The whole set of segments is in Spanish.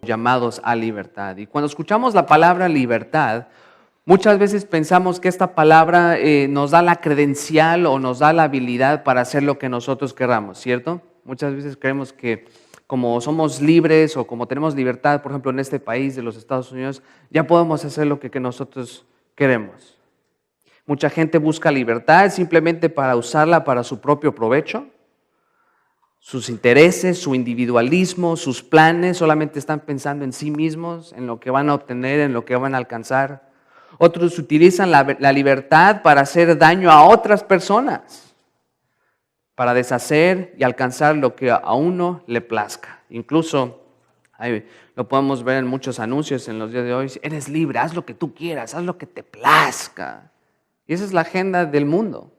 llamados a libertad. Y cuando escuchamos la palabra libertad, muchas veces pensamos que esta palabra nos da la credencial o nos da la habilidad para hacer lo que nosotros queramos, ¿cierto? Muchas veces creemos que como somos libres o como tenemos libertad, por ejemplo, en este país de los Estados Unidos, ya podemos hacer lo que nosotros queremos. Mucha gente busca libertad simplemente para usarla para su propio provecho. Sus intereses, su individualismo, sus planes, solamente están pensando en sí mismos, en lo que van a obtener, en lo que van a alcanzar. Otros utilizan la libertad para hacer daño a otras personas, para deshacer y alcanzar lo que a uno le plazca. Incluso lo podemos ver en muchos anuncios en los días de hoy. Eres libre, haz lo que tú quieras, haz lo que te plazca. Y esa es la agenda del mundo.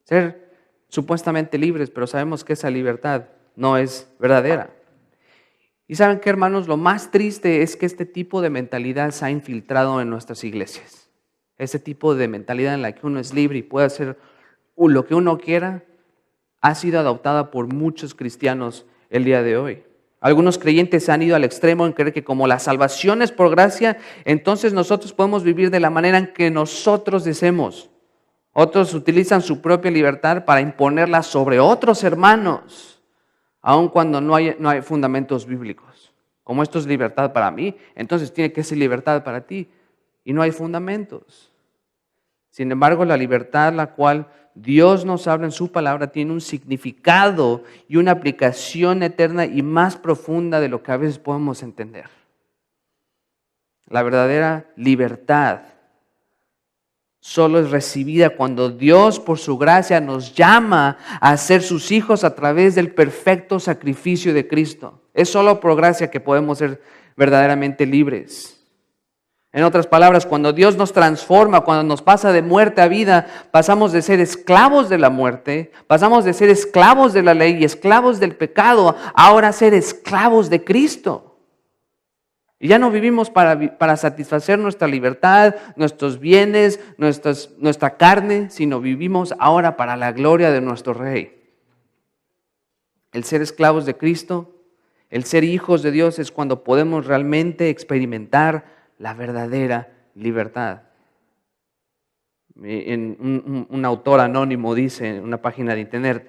Ser supuestamente libres, pero sabemos que esa libertad no es verdadera. Y saben qué, hermanos, lo más triste es que este tipo de mentalidad se ha infiltrado en nuestras iglesias. Ese tipo de mentalidad en la que uno es libre y puede hacer lo que uno quiera, ha sido adoptada por muchos cristianos el día de hoy. Algunos creyentes se han ido al extremo en creer que como la salvación es por gracia, entonces nosotros podemos vivir de la manera en que nosotros deseemos. Otros utilizan su propia libertad para imponerla sobre otros hermanos, aun cuando no hay fundamentos bíblicos. Como esto es libertad para mí, entonces tiene que ser libertad para ti. Y no hay fundamentos. Sin embargo, la libertad la cual Dios nos habla en su palabra tiene un significado y una aplicación eterna y más profunda de lo que a veces podemos entender. La verdadera libertad solo es recibida cuando Dios, por su gracia, nos llama a ser sus hijos a través del perfecto sacrificio de Cristo. Es solo por gracia que podemos ser verdaderamente libres. En otras palabras, cuando Dios nos transforma, cuando nos pasa de muerte a vida, pasamos de ser esclavos de la muerte, pasamos de ser esclavos de la ley y esclavos del pecado, ahora a ser esclavos de Cristo. Y ya no vivimos para satisfacer nuestra libertad, nuestros bienes, nuestra carne, sino vivimos ahora para la gloria de nuestro Rey. El ser esclavos de Cristo, el ser hijos de Dios es cuando podemos realmente experimentar la verdadera libertad. Un autor anónimo dice en una página de internet,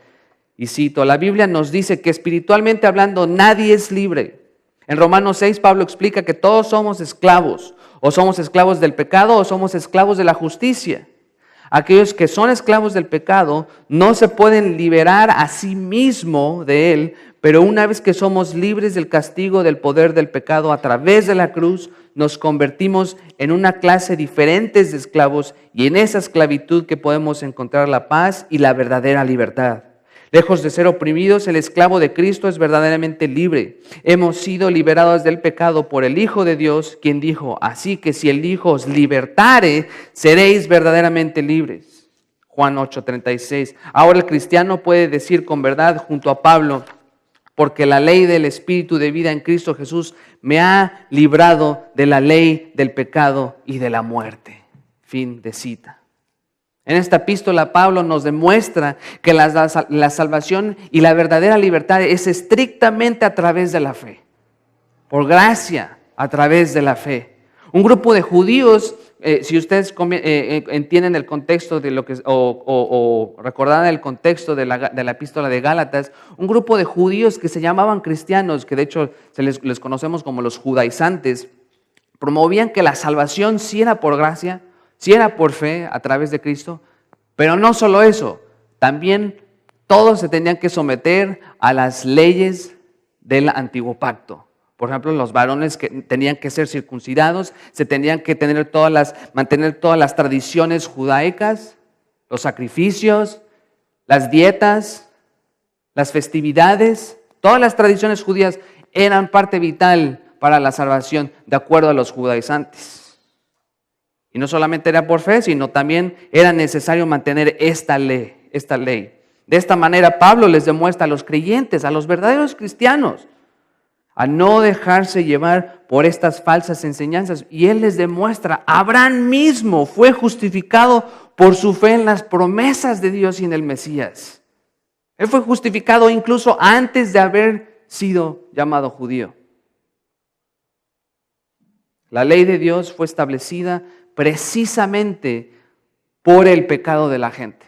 y cito, la Biblia nos dice que espiritualmente hablando nadie es libre. En Romanos 6, Pablo explica que todos somos esclavos, o somos esclavos del pecado o somos esclavos de la justicia. Aquellos que son esclavos del pecado no se pueden liberar a sí mismo de él, pero una vez que somos libres del castigo del poder del pecado a través de la cruz, nos convertimos en una clase diferente de esclavos y en esa esclavitud que podemos encontrar la paz y la verdadera libertad. Lejos de ser oprimidos, el esclavo de Cristo es verdaderamente libre. Hemos sido liberados del pecado por el Hijo de Dios, quien dijo, así que si el Hijo os libertare, seréis verdaderamente libres. Juan 8:36. Ahora el cristiano puede decir con verdad junto a Pablo, porque la ley del Espíritu de vida en Cristo Jesús me ha librado de la ley del pecado y de la muerte. Fin de cita. En esta epístola Pablo nos demuestra que la salvación y la verdadera libertad es estrictamente a través de la fe. Por gracia, a través de la fe. Un grupo de judíos, si ustedes entienden el contexto de lo que o recordarán el contexto de la epístola de Gálatas, un grupo de judíos que se llamaban cristianos, que de hecho les conocemos como los judaizantes, promovían que la salvación sí era por gracia, sí era por fe a través de Cristo, pero no solo eso, también todos se tenían que someter a las leyes del antiguo pacto. Por ejemplo, los varones que tenían que ser circuncidados, se tenían que mantener todas las tradiciones judaicas, los sacrificios, las dietas, las festividades, todas las tradiciones judías eran parte vital para la salvación de acuerdo a los judaizantes. Y no solamente era por fe, sino también era necesario mantener esta ley. De esta manera Pablo les demuestra a los creyentes, a los verdaderos cristianos, a no dejarse llevar por estas falsas enseñanzas. Y él les demuestra, Abraham mismo fue justificado por su fe en las promesas de Dios y en el Mesías. Él fue justificado incluso antes de haber sido llamado judío. La ley de Dios fue establecida precisamente por el pecado de la gente.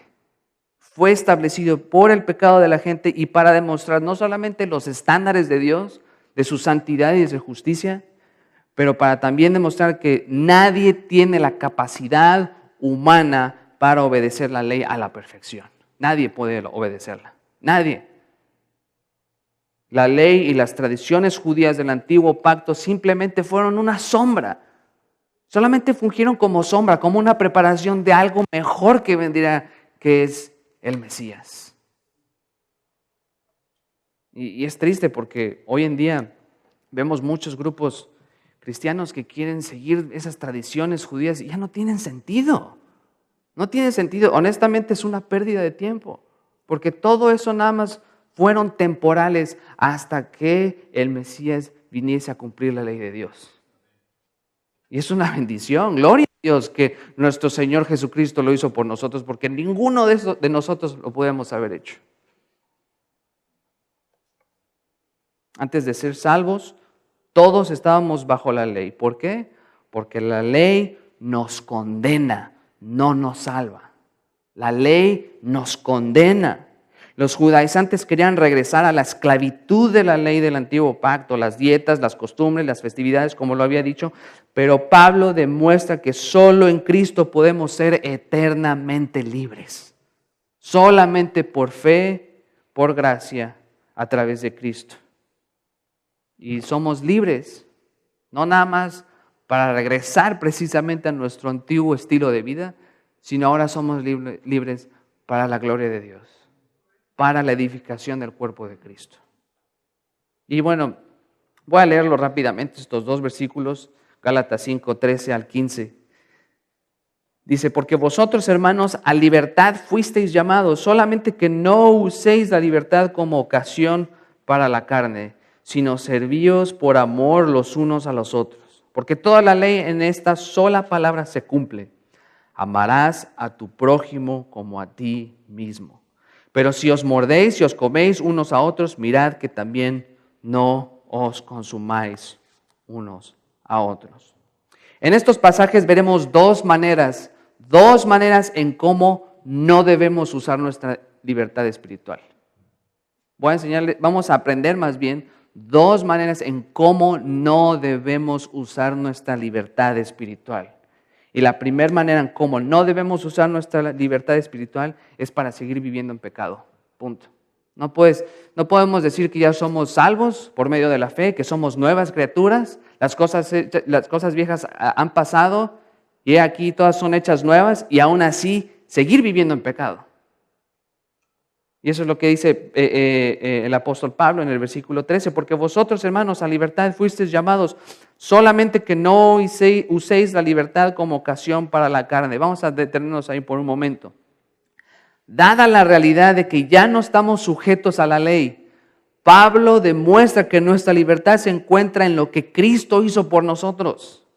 Fue establecido por el pecado de la gente y para demostrar no solamente los estándares de Dios, de su santidad y de su justicia, pero para también demostrar que nadie tiene la capacidad humana para obedecer la ley a la perfección. Nadie puede obedecerla. Nadie. La ley y las tradiciones judías del antiguo pacto simplemente fueron una sombra. Solamente fungieron como sombra, como una preparación de algo mejor que vendría, que es el Mesías. Y es triste porque hoy en día vemos muchos grupos cristianos que quieren seguir esas tradiciones judías y ya no tienen sentido. No tiene sentido. Honestamente es una pérdida de tiempo, porque todo eso nada más fueron temporales hasta que el Mesías viniese a cumplir la ley de Dios. Y es una bendición, gloria a Dios que nuestro Señor Jesucristo lo hizo por nosotros, porque ninguno de nosotros lo podemos haber hecho. Antes de ser salvos, todos estábamos bajo la ley. ¿Por qué? Porque la ley nos condena, no nos salva. La ley nos condena. Los judaizantes querían regresar a la esclavitud de la ley del antiguo pacto, las dietas, las costumbres, las festividades, como lo había dicho, pero Pablo demuestra que solo en Cristo podemos ser eternamente libres. Solamente por fe, por gracia, a través de Cristo. Y somos libres, no nada más para regresar precisamente a nuestro antiguo estilo de vida, sino ahora somos libres para la gloria de Dios, para la edificación del cuerpo de Cristo. Y bueno, voy a leerlo rápidamente, estos dos versículos, Gálatas 5, 13 al 15. Dice, porque vosotros, hermanos, a libertad fuisteis llamados, solamente que no uséis la libertad como ocasión para la carne, sino servíos por amor los unos a los otros. Porque toda la ley en esta sola palabra se cumple. Amarás a tu prójimo como a ti mismo. Pero si os mordéis y os coméis unos a otros, mirad que también no os consumáis unos a otros. En estos pasajes veremos dos maneras en cómo no debemos usar nuestra libertad espiritual. Voy a enseñarles, vamos a aprender más bien dos maneras en cómo no debemos usar nuestra libertad espiritual. Y la primera manera en cómo no debemos usar nuestra libertad espiritual es para seguir viviendo en pecado. Punto. No podemos decir que ya somos salvos por medio de la fe, que somos nuevas criaturas, las cosas viejas han pasado y aquí todas son hechas nuevas y aún así seguir viviendo en pecado. Y eso es lo que dice el apóstol Pablo en el versículo 13, porque vosotros, hermanos, a libertad fuisteis llamados, solamente que no uséis la libertad como ocasión para la carne. Vamos a detenernos ahí por un momento. Dada la realidad de que ya no estamos sujetos a la ley, Pablo demuestra que nuestra libertad se encuentra en lo que Cristo hizo por nosotros.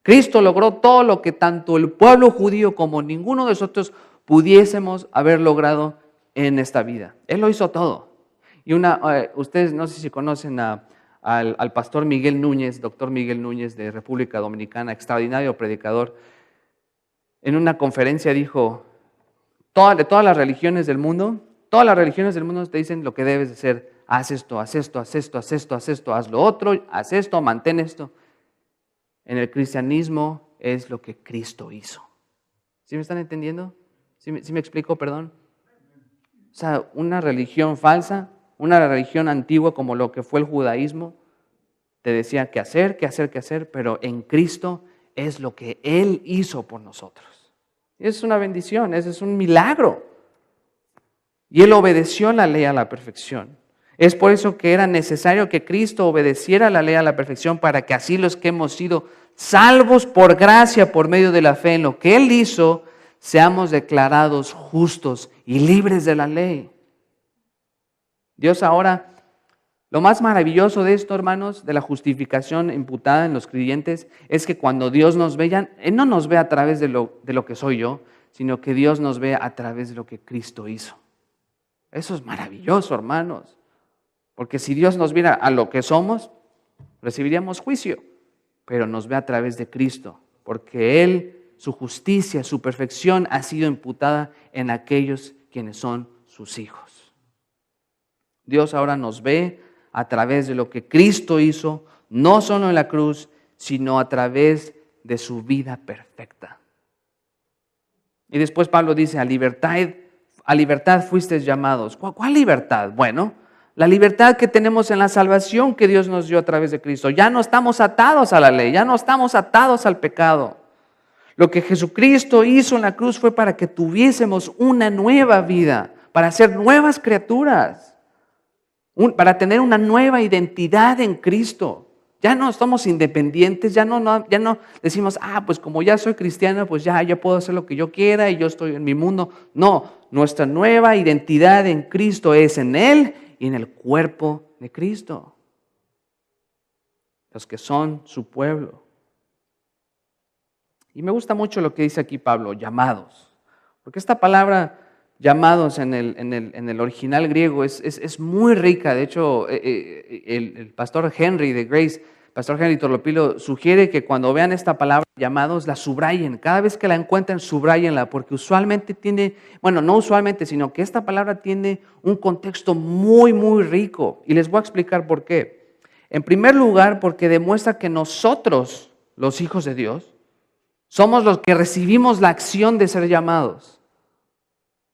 Cristo logró todo lo que tanto el pueblo judío como ninguno de nosotros pudiésemos haber logrado en esta vida. Él lo hizo todo. Y ustedes no sé si conocen al pastor Miguel Núñez, doctor Miguel Núñez de República Dominicana, extraordinario predicador. En una conferencia dijo, de todas las religiones del mundo te dicen lo que debes de hacer. Haz esto, haz esto, haz esto, haz esto, haz esto, haz lo otro, haz esto, mantén esto. En el cristianismo es lo que Cristo hizo. ¿Sí me están entendiendo? ¿Sí me explico, perdón? O sea, una religión falsa, una religión antigua como lo que fue el judaísmo, te decía qué hacer, pero en Cristo es lo que Él hizo por nosotros. Es una bendición, es un milagro. Y Él obedeció la ley a la perfección. Es por eso que era necesario que Cristo obedeciera la ley a la perfección para que así los que hemos sido salvos por gracia por medio de la fe en lo que Él hizo, seamos declarados justos y libres de la ley. Dios ahora, lo más maravilloso de esto, hermanos, de la justificación imputada en los creyentes, es que cuando Dios nos ve, Él no nos ve a través de lo que soy yo, sino que Dios nos ve a través de lo que Cristo hizo. Eso es maravilloso, hermanos, porque si Dios nos viera a lo que somos, recibiríamos juicio. pero nos ve a través de Cristo, porque Él, su justicia, su perfección ha sido imputada en aquellos quienes son sus hijos. Dios ahora nos ve a través de lo que Cristo hizo, no solo en la cruz, sino a través de su vida perfecta. Y después Pablo dice, a libertad fuisteis llamados. ¿Cuál libertad? Bueno, la libertad que tenemos en la salvación que Dios nos dio a través de Cristo. Ya no estamos atados a la ley, ya no estamos atados al pecado. Lo que Jesucristo hizo en la cruz fue para que tuviésemos una nueva vida, para ser nuevas criaturas, para tener una nueva identidad en Cristo. Ya no somos independientes, ya no decimos, pues como ya soy cristiano, pues ya puedo hacer lo que yo quiera y yo estoy en mi mundo. No, nuestra nueva identidad en Cristo es en Él y en el cuerpo de Cristo. Los que son su pueblo. Y me gusta mucho lo que dice aquí Pablo, llamados. Porque esta palabra llamados en el original griego es muy rica. De hecho, el pastor Henry de Grace, pastor Henry Torlopilo, sugiere que cuando vean esta palabra llamados, la subrayen. Cada vez que la encuentren, subrayenla, porque usualmente no usualmente, sino que esta palabra tiene un contexto muy, muy rico. Y les voy a explicar por qué. En primer lugar, porque demuestra que nosotros, los hijos de Dios, somos los que recibimos la acción de ser llamados.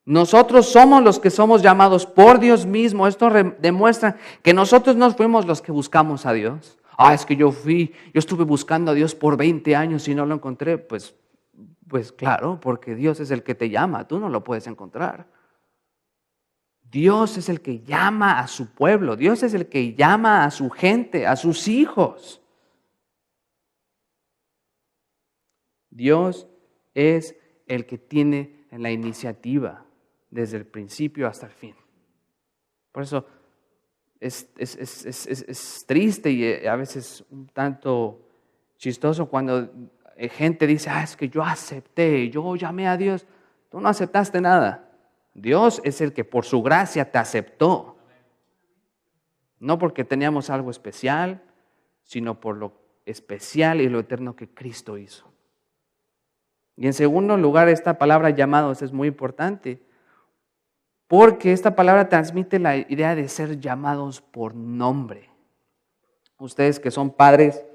Nosotros somos los que somos llamados por Dios mismo. Esto demuestra que nosotros no fuimos los que buscamos a Dios. Es que yo estuve buscando a Dios por 20 años y no lo encontré. Pues claro, porque Dios es el que te llama, tú no lo puedes encontrar. Dios es el que llama a su pueblo, Dios es el que llama a su gente, a sus hijos. Dios es el que tiene la iniciativa desde el principio hasta el fin. Por eso es triste y a veces un tanto chistoso cuando gente dice, es que yo acepté, yo llamé a Dios. Tú no aceptaste nada. Dios es el que por su gracia te aceptó. No porque teníamos algo especial, sino por lo especial y lo eterno que Cristo hizo. Y en segundo lugar, esta palabra llamados es muy importante, porque esta palabra transmite la idea de ser llamados por nombre. Ustedes que son padres,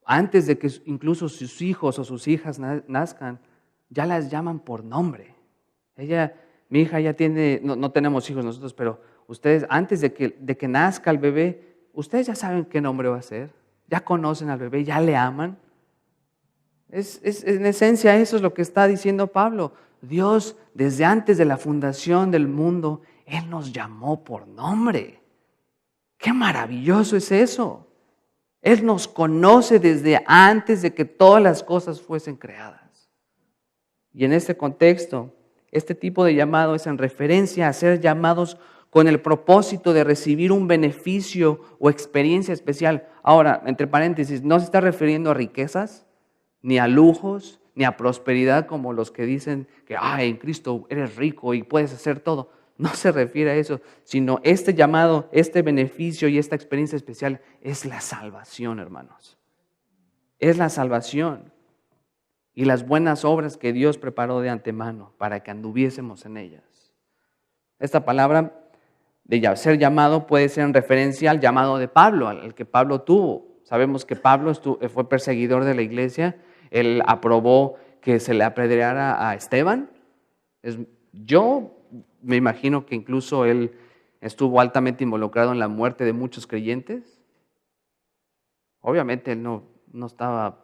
antes de que incluso sus hijos o sus hijas nazcan, ya las llaman por nombre. Mi hija ya tiene, no tenemos hijos nosotros, pero ustedes antes de que nazca el bebé, ustedes ya saben qué nombre va a ser, ya conocen al bebé, ya le aman. En esencia eso es lo que está diciendo Pablo. Dios, desde antes de la fundación del mundo, Él nos llamó por nombre. ¡Qué maravilloso es eso! Él nos conoce desde antes de que todas las cosas fuesen creadas. Y en este contexto, este tipo de llamado es en referencia a ser llamados con el propósito de recibir un beneficio o experiencia especial. Ahora, entre paréntesis, no se está refiriendo a riquezas, ni a lujos, ni a prosperidad como los que dicen que en Cristo eres rico y puedes hacer todo. No se refiere a eso, sino este llamado, este beneficio y esta experiencia especial es la salvación, hermanos. Es la salvación y las buenas obras que Dios preparó de antemano para que anduviésemos en ellas. Esta palabra de ser llamado puede ser en referencia al llamado de Pablo, al que Pablo tuvo. Sabemos que Pablo fue perseguidor de la iglesia. Él aprobó que se le apedreara a Esteban. Yo me imagino que incluso él estuvo altamente involucrado en la muerte de muchos creyentes. Obviamente él no estaba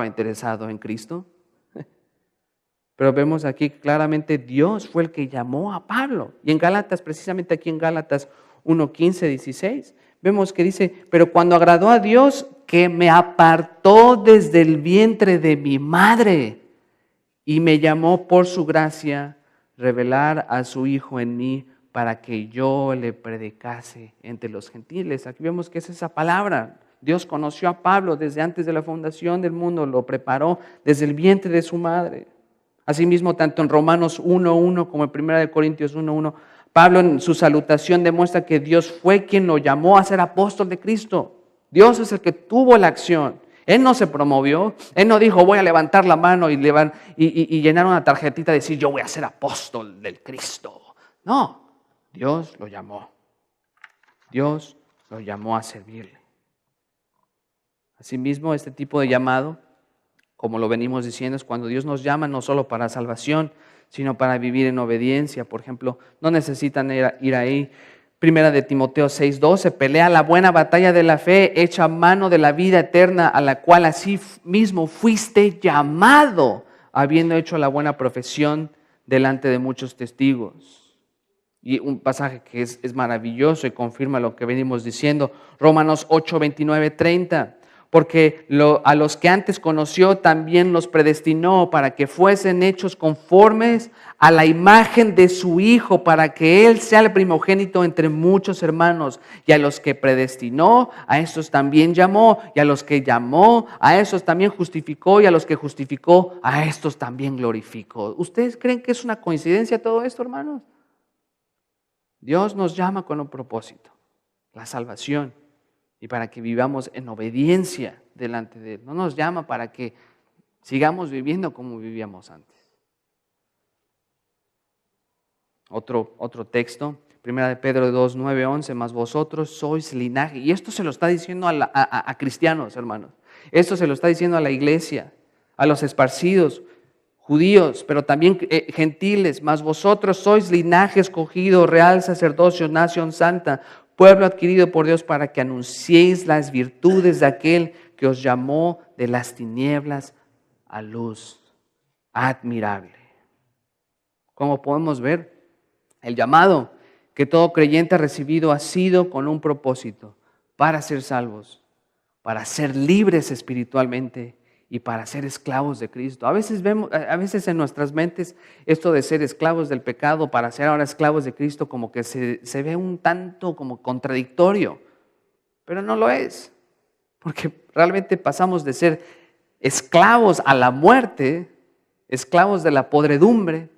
interesado en Cristo. Pero vemos aquí claramente Dios fue el que llamó a Pablo. Y en Gálatas, precisamente aquí en Gálatas 1:15, 16, vemos que dice, pero cuando agradó a Dios que me apartó desde el vientre de mi madre y me llamó por su gracia revelar a su Hijo en mí para que yo le predicase entre los gentiles. Aquí vemos que es esa palabra. Dios conoció a Pablo desde antes de la fundación del mundo, lo preparó desde el vientre de su madre. Asimismo, tanto en Romanos 1:1 como en 1 Corintios 1:1, Pablo en su salutación demuestra que Dios fue quien lo llamó a ser apóstol de Cristo. Dios es el que tuvo la acción. Él no se promovió, él no dijo voy a levantar la mano y llenar una tarjetita y decir yo voy a ser apóstol del Cristo. No, Dios lo llamó. Dios lo llamó a servirle. Asimismo, este tipo de llamado, como lo venimos diciendo, es cuando Dios nos llama no solo para salvación, sino para vivir en obediencia. Por ejemplo, no necesitan ir ahí. Primera de Timoteo 6:12, pelea la buena batalla de la fe, echa mano de la vida eterna, a la cual así mismo fuiste llamado, habiendo hecho la buena profesión delante de muchos testigos. Y un pasaje que es maravilloso y confirma lo que venimos diciendo, Romanos 8:29-30. Porque a los que antes conoció también los predestinó para que fuesen hechos conformes a la imagen de su Hijo, para que Él sea el primogénito entre muchos hermanos. Y a los que predestinó, a estos también llamó. Y a los que llamó, a estos también justificó. Y a los que justificó, a estos también glorificó. ¿Ustedes creen que es una coincidencia todo esto, hermanos? Dios nos llama con un propósito, la salvación. Y para que vivamos en obediencia delante de Él. No nos llama para que sigamos viviendo como vivíamos antes. Otro texto, 1 de Pedro 2, 9, 11, más vosotros sois linaje. Y esto se lo está diciendo a cristianos, hermanos. Esto se lo está diciendo a la iglesia, a los esparcidos, judíos, pero también gentiles. Más vosotros sois linaje escogido, real sacerdocio, nación santa, pueblo adquirido por Dios para que anunciéis las virtudes de aquel que os llamó de las tinieblas a luz admirable. Como podemos ver, el llamado que todo creyente ha recibido ha sido con un propósito, para ser salvos, para ser libres espiritualmente y para ser esclavos de Cristo. A veces en nuestras mentes esto de ser esclavos del pecado para ser ahora esclavos de Cristo como que se ve un tanto como contradictorio, pero no lo es, porque realmente pasamos de ser esclavos a la muerte, esclavos de la podredumbre,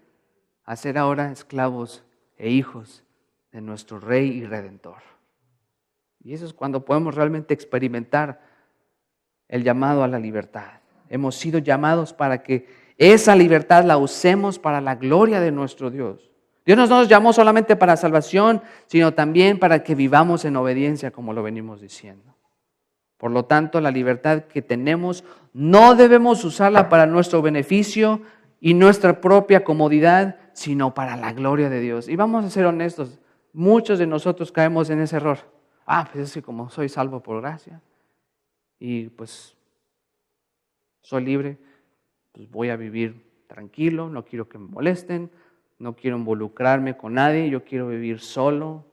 a ser ahora esclavos e hijos de nuestro Rey y Redentor. Y eso es cuando podemos realmente experimentar el llamado a la libertad. Hemos sido llamados para que esa libertad la usemos para la gloria de nuestro Dios. Dios no nos llamó solamente para salvación, sino también para que vivamos en obediencia, como lo venimos diciendo. Por lo tanto, la libertad que tenemos no debemos usarla para nuestro beneficio y nuestra propia comodidad, sino para la gloria de Dios. Y vamos a ser honestos, muchos de nosotros caemos en ese error. Pues es que como soy salvo por gracia y pues soy libre, pues voy a vivir tranquilo, no quiero que me molesten, no quiero involucrarme con nadie, yo quiero vivir solo,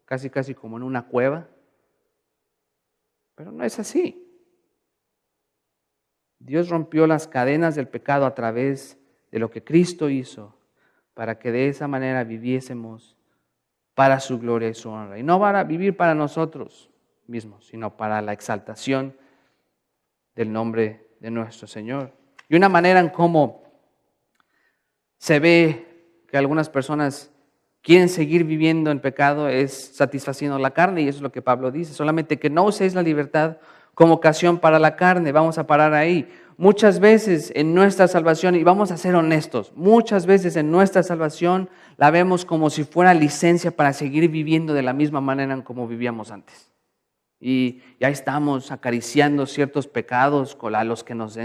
casi como en una cueva. Pero no es así. Dios rompió las cadenas del pecado a través de lo que Cristo hizo para que de esa manera viviésemos para su gloria y su honra. Y no para vivir para nosotros mismos, sino para la exaltación del nombre de nuestro Señor. Y una manera en cómo se ve que algunas personas quieren seguir viviendo en pecado es satisfaciendo la carne, y eso es lo que Pablo dice, solamente que no uséis la libertad como ocasión para la carne. Vamos a parar ahí. Muchas veces en nuestra salvación, y vamos a ser honestos, muchas veces en nuestra salvación la vemos como si fuera licencia para seguir viviendo de la misma manera en como vivíamos antes. Y ya estamos acariciando ciertos pecados a los que nos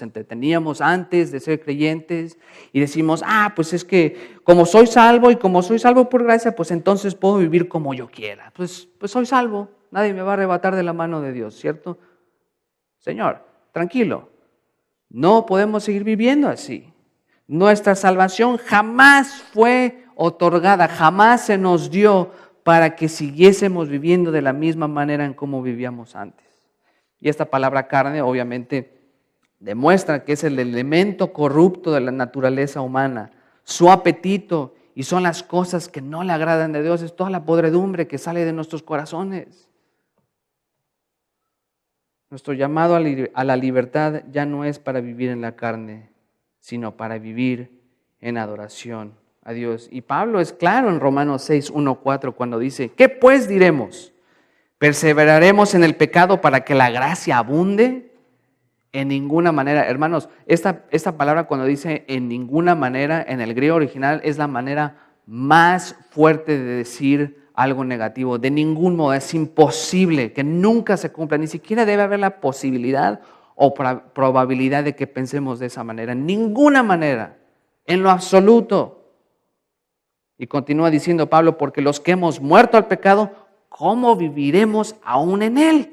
entreteníamos antes de ser creyentes y decimos, pues es que como soy salvo y como soy salvo por gracia, pues entonces puedo vivir como yo quiera. Pues soy salvo, nadie me va a arrebatar de la mano de Dios, ¿cierto? Señor, tranquilo, no podemos seguir viviendo así. Nuestra salvación jamás fue otorgada, jamás se nos dio para que siguiésemos viviendo de la misma manera en como vivíamos antes. Y esta palabra carne obviamente demuestra que es el elemento corrupto de la naturaleza humana, su apetito, y son las cosas que no le agradan de Dios, es toda la podredumbre que sale de nuestros corazones. Nuestro llamado a la libertad ya no es para vivir en la carne, sino para vivir en adoración a Dios. Y Pablo es claro en Romanos 6, 1, 4 cuando dice, ¿qué pues diremos? ¿Perseveraremos en el pecado para que la gracia abunde? En ninguna manera. Hermanos, esta palabra cuando dice en ninguna manera, en el griego original es la manera más fuerte de decir algo negativo. De ningún modo, es imposible que nunca se cumpla. Ni siquiera debe haber la posibilidad o probabilidad de que pensemos de esa manera. En ninguna manera, en lo absoluto. Y continúa diciendo Pablo, porque los que hemos muerto al pecado, ¿cómo viviremos aún en él?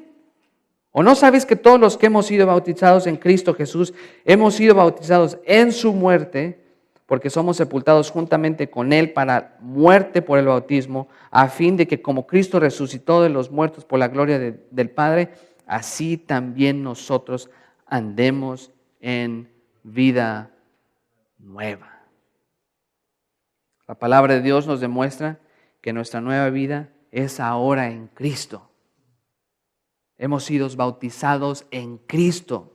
¿O no sabes que todos los que hemos sido bautizados en Cristo Jesús, hemos sido bautizados en su muerte, porque somos sepultados juntamente con Él para muerte por el bautismo, a fin de que como Cristo resucitó de los muertos por la gloria del Padre, así también nosotros andemos en vida nueva? La palabra de Dios nos demuestra que nuestra nueva vida es ahora en Cristo. Hemos sido bautizados en Cristo,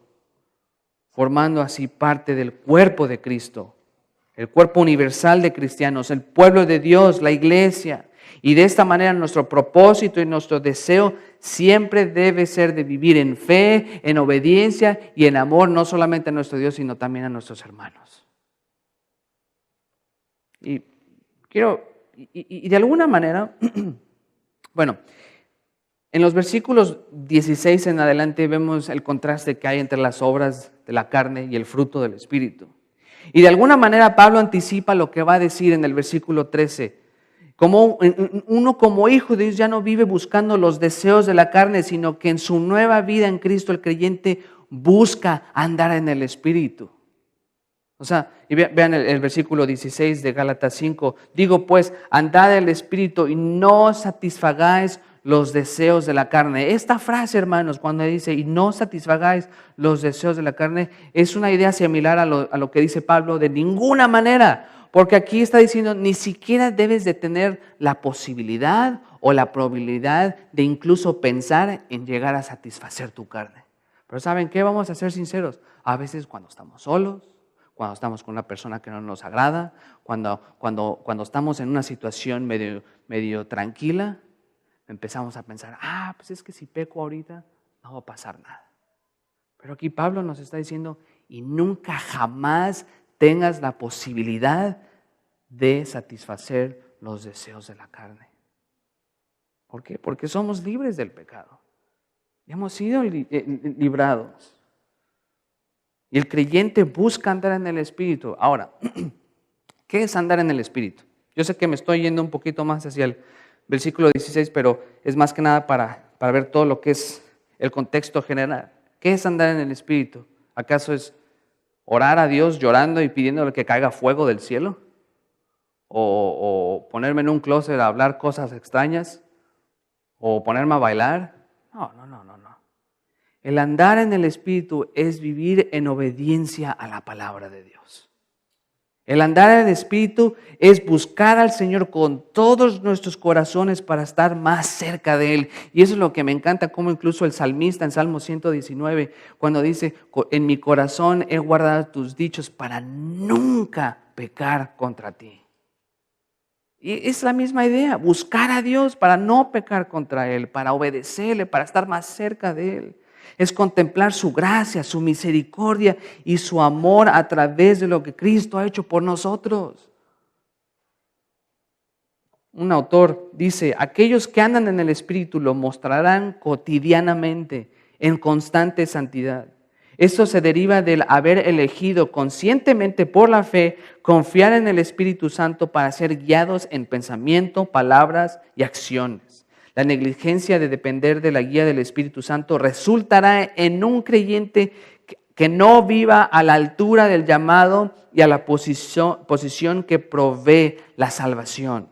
formando así parte del cuerpo de Cristo, el cuerpo universal de cristianos, el pueblo de Dios, la iglesia. Y de esta manera nuestro propósito y nuestro deseo siempre debe ser de vivir en fe, en obediencia y en amor, no solamente a nuestro Dios, sino también a nuestros hermanos. Y de alguna manera, bueno, en los versículos 16 en adelante vemos el contraste que hay entre las obras de la carne y el fruto del Espíritu. Y de alguna manera Pablo anticipa lo que va a decir en el versículo 13. Uno como hijo de Dios ya no vive buscando los deseos de la carne, sino que en su nueva vida en Cristo el creyente busca andar en el Espíritu. O sea, y vean el versículo 16 de Gálatas 5. Digo pues, andad en el Espíritu y no satisfagáis los deseos de la carne. Esta frase, hermanos, cuando dice y no satisfagáis los deseos de la carne, es una idea similar a lo que dice Pablo, de ninguna manera. Porque aquí está diciendo, ni siquiera debes de tener la posibilidad o la probabilidad de incluso pensar en llegar a satisfacer tu carne. Pero ¿saben qué? Vamos a ser sinceros. A veces cuando estamos solos, cuando estamos con una persona que no nos agrada, cuando estamos en una situación medio tranquila, empezamos a pensar, pues es que si peco ahorita no va a pasar nada. Pero aquí Pablo nos está diciendo, y nunca jamás tengas la posibilidad de satisfacer los deseos de la carne. ¿Por qué? Porque somos libres del pecado. Y hemos sido librados. Y el creyente busca andar en el Espíritu. Ahora, ¿qué es andar en el Espíritu? Yo sé que me estoy yendo un poquito más hacia el versículo 16, pero es más que nada para ver todo lo que es el contexto general. ¿Qué es andar en el Espíritu? ¿Acaso es orar a Dios llorando y pidiéndole que caiga fuego del cielo? ¿O ponerme en un closet a hablar cosas extrañas? ¿O ponerme a bailar? No. El andar en el Espíritu es vivir en obediencia a la palabra de Dios. El andar en el Espíritu es buscar al Señor con todos nuestros corazones para estar más cerca de Él. Y eso es lo que me encanta, como incluso el salmista en Salmo 119, cuando dice, en mi corazón he guardado tus dichos para nunca pecar contra ti. Y es la misma idea, buscar a Dios para no pecar contra Él, para obedecerle, para estar más cerca de Él. Es contemplar su gracia, su misericordia y su amor a través de lo que Cristo ha hecho por nosotros. Un autor dice, aquellos que andan en el Espíritu lo mostrarán cotidianamente en constante santidad. Esto se deriva del haber elegido conscientemente por la fe confiar en el Espíritu Santo para ser guiados en pensamiento, palabras y acciones. La negligencia de depender de la guía del Espíritu Santo resultará en un creyente que no viva a la altura del llamado y a la posición que provee la salvación.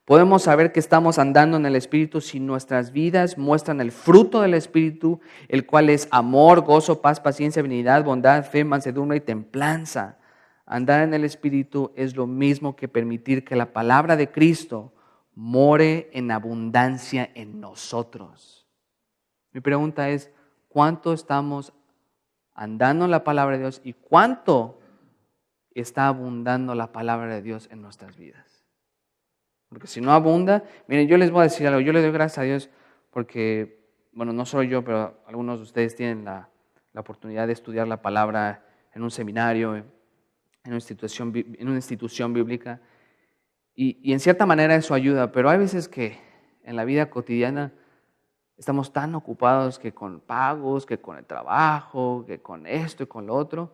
Podemos saber que estamos andando en el Espíritu si nuestras vidas muestran el fruto del Espíritu, el cual es amor, gozo, paz, paciencia, benignidad, bondad, fe, mansedumbre y templanza. Andar en el Espíritu es lo mismo que permitir que la palabra de Cristo more en abundancia en nosotros. Mi pregunta es, ¿cuánto estamos andando en la palabra de Dios y cuánto está abundando la palabra de Dios en nuestras vidas. Porque si no abunda, miren, yo les voy a decir algo, yo le doy gracias a Dios porque, bueno, no solo yo, pero algunos de ustedes tienen la oportunidad de estudiar la palabra en un seminario, en una institución bíblica, y en cierta manera eso ayuda, pero hay veces que en la vida cotidiana estamos tan ocupados que con pagos, que con el trabajo, que con esto y con lo otro,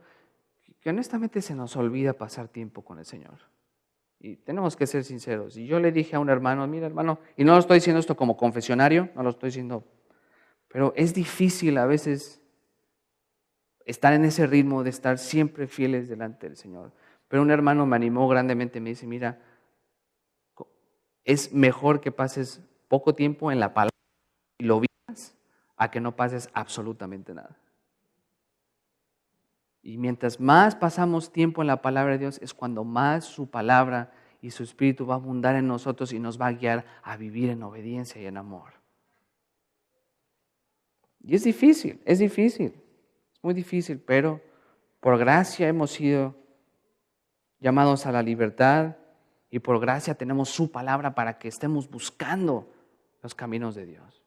que honestamente se nos olvida pasar tiempo con el Señor. Y tenemos que ser sinceros. Y yo le dije a un hermano, mira hermano, y no lo estoy diciendo esto como confesionario, no lo estoy diciendo, pero es difícil a veces estar en ese ritmo de estar siempre fieles delante del Señor. Pero un hermano me animó grandemente, me dice, mira, es mejor que pases poco tiempo en la palabra y lo vivas a que no pases absolutamente nada. Y mientras más pasamos tiempo en la palabra de Dios, es cuando más su palabra y su espíritu va a abundar en nosotros y nos va a guiar a vivir en obediencia y en amor. Y es difícil, es muy difícil, pero por gracia hemos sido llamados a la libertad y por gracia tenemos su palabra para que estemos buscando los caminos de Dios.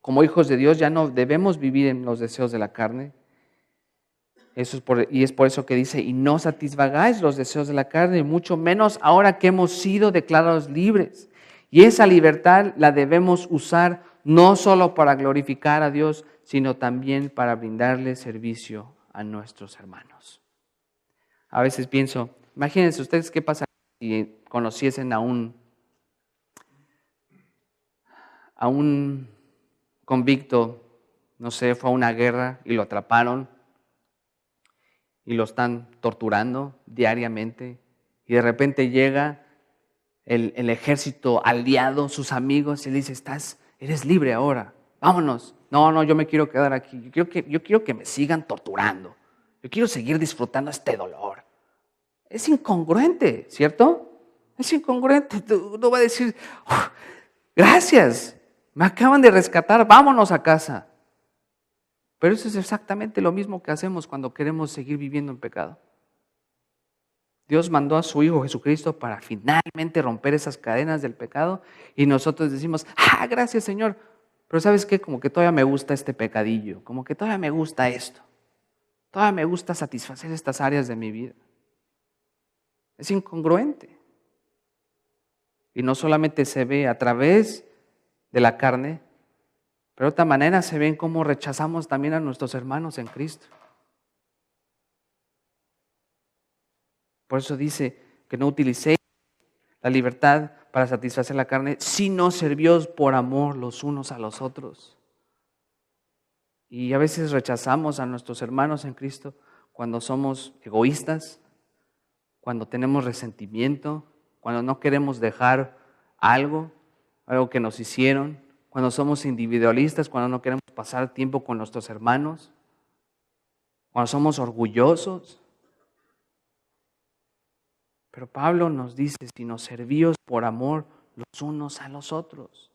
Como hijos de Dios ya no debemos vivir en los deseos de la carne. Es por eso que dice, y no satisfagáis los deseos de la carne, mucho menos ahora que hemos sido declarados libres. Y esa libertad la debemos usar no solo para glorificar a Dios, sino también para brindarle servicio a nuestros hermanos. A veces pienso, imagínense ustedes qué pasa si conociesen a un convicto, no sé, fue a una guerra y lo atraparon y lo están torturando diariamente y de repente llega el ejército aliado, sus amigos, y le dice, eres libre ahora, vámonos. No, yo me quiero quedar aquí, yo quiero que me sigan torturando, yo quiero seguir disfrutando este dolor. Es incongruente, ¿cierto? Es incongruente. Uno va a decir, gracias, me acaban de rescatar, vámonos a casa. Pero eso es exactamente lo mismo que hacemos cuando queremos seguir viviendo en pecado. Dios mandó a su Hijo Jesucristo para finalmente romper esas cadenas del pecado y nosotros decimos, gracias Señor, pero ¿sabes qué? Como que todavía me gusta este pecadillo, como que todavía me gusta esto, todavía me gusta satisfacer estas áreas de mi vida. Es incongruente. Y no solamente se ve a través de la carne, pero de otra manera se ve en cómo rechazamos también a nuestros hermanos en Cristo. Por eso dice que no utilicéis la libertad para satisfacer la carne, sino servíos por amor los unos a los otros. Y a veces rechazamos a nuestros hermanos en Cristo cuando somos egoístas, cuando tenemos resentimiento, cuando no queremos dejar algo que nos hicieron, cuando somos individualistas, cuando no queremos pasar tiempo con nuestros hermanos, cuando somos orgullosos. Pero Pablo nos dice, sino servíos por amor los unos a los otros.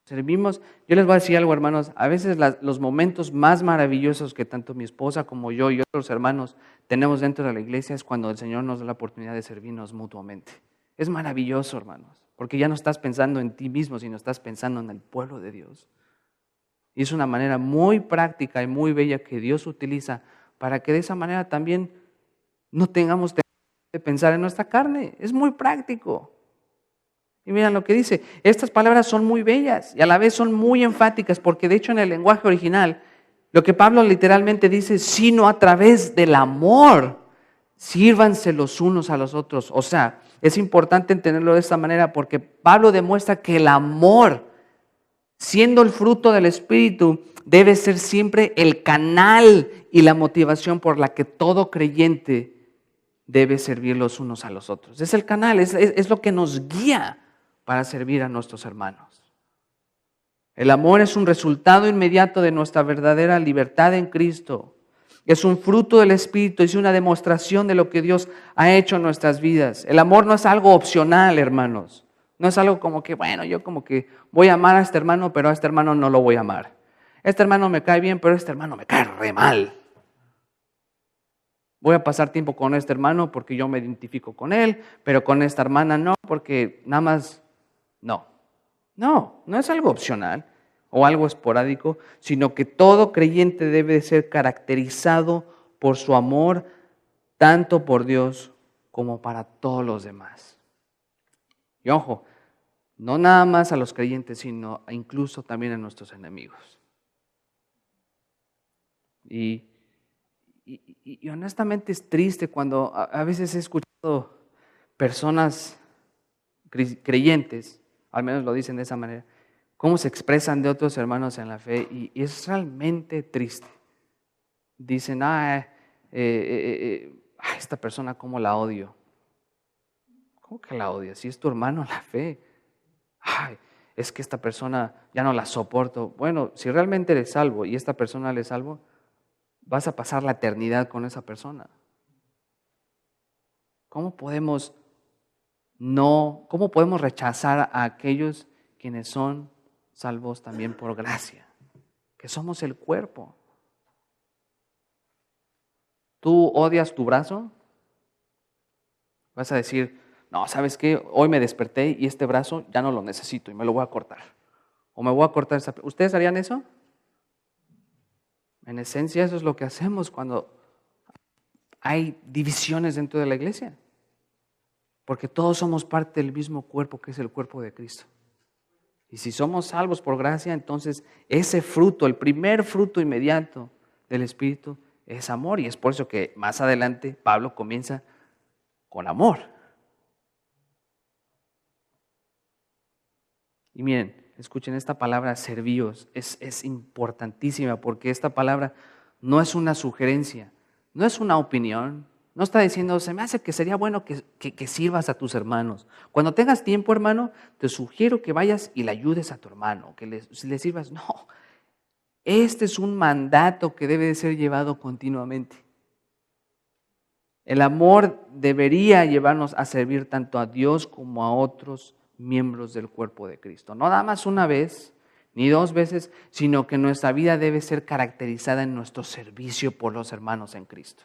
Servimos, yo les voy a decir algo, hermanos, a veces los momentos más maravillosos que tanto mi esposa como yo y otros hermanos tenemos dentro de la iglesia es cuando el Señor nos da la oportunidad de servirnos mutuamente. Es maravilloso, hermanos, porque ya no estás pensando en ti mismo, sino estás pensando en el pueblo de Dios. Y es una manera muy práctica y muy bella que Dios utiliza para que de esa manera también no tengamos de pensar en nuestra carne. Es muy práctico. Y miren lo que dice, estas palabras son muy bellas y a la vez son muy enfáticas, porque de hecho en el lenguaje original, lo que Pablo literalmente dice, sino a través del amor, sírvanse los unos a los otros. O sea, es importante entenderlo de esta manera porque Pablo demuestra que el amor, siendo el fruto del Espíritu, debe ser siempre el canal y la motivación por la que todo creyente debe servir los unos a los otros. Es el canal, es lo que nos guía para servir a nuestros hermanos. El amor es un resultado inmediato de nuestra verdadera libertad en Cristo. Es un fruto del Espíritu, es una demostración de lo que Dios ha hecho en nuestras vidas. El amor no es algo opcional, hermanos. No es algo como que, bueno, yo como que voy a amar a este hermano, pero a este hermano no lo voy a amar. Este hermano me cae bien, pero este hermano me cae re mal. Voy a pasar tiempo con este hermano porque yo me identifico con él, pero con esta hermana no, porque nada más no. No es algo opcional o algo esporádico, sino que todo creyente debe ser caracterizado por su amor tanto por Dios como para todos los demás. Y ojo, no nada más a los creyentes, sino incluso también a nuestros enemigos. Y honestamente es triste cuando a veces he escuchado personas creyentes, al menos lo dicen de esa manera, cómo se expresan de otros hermanos en la fe, y es realmente triste. Dicen, esta persona cómo la odio. ¿Cómo que la odias? Si es tu hermano en la fe. Es que esta persona ya no la soporto. Bueno, si realmente eres salvo y esta persona le salvo, vas a pasar la eternidad con esa persona. ¿Cómo podemos rechazar a aquellos quienes son salvos también por gracia? Que somos el cuerpo. ¿Tú odias tu brazo? Vas a decir, no, ¿sabes qué? Hoy me desperté y este brazo ya no lo necesito y me lo voy a cortar. O me voy a cortar esa. ¿Ustedes harían eso? En esencia, eso es lo que hacemos cuando hay divisiones dentro de la iglesia. Porque todos somos parte del mismo cuerpo que es el cuerpo de Cristo. Y si somos salvos por gracia, entonces ese fruto, el primer fruto inmediato del Espíritu es amor. Y es por eso que más adelante Pablo comienza con amor. Y miren, escuchen, esta palabra servíos es importantísima, porque esta palabra no es una sugerencia, no es una opinión, no está diciendo, se me hace que sería bueno que sirvas a tus hermanos. Cuando tengas tiempo, hermano, te sugiero que vayas y le ayudes a tu hermano, que le sirvas. No, este es un mandato que debe de ser llevado continuamente. El amor debería llevarnos a servir tanto a Dios como a otros miembros del cuerpo de Cristo. No nada más una vez, ni dos veces, sino que nuestra vida debe ser caracterizada en nuestro servicio por los hermanos en Cristo.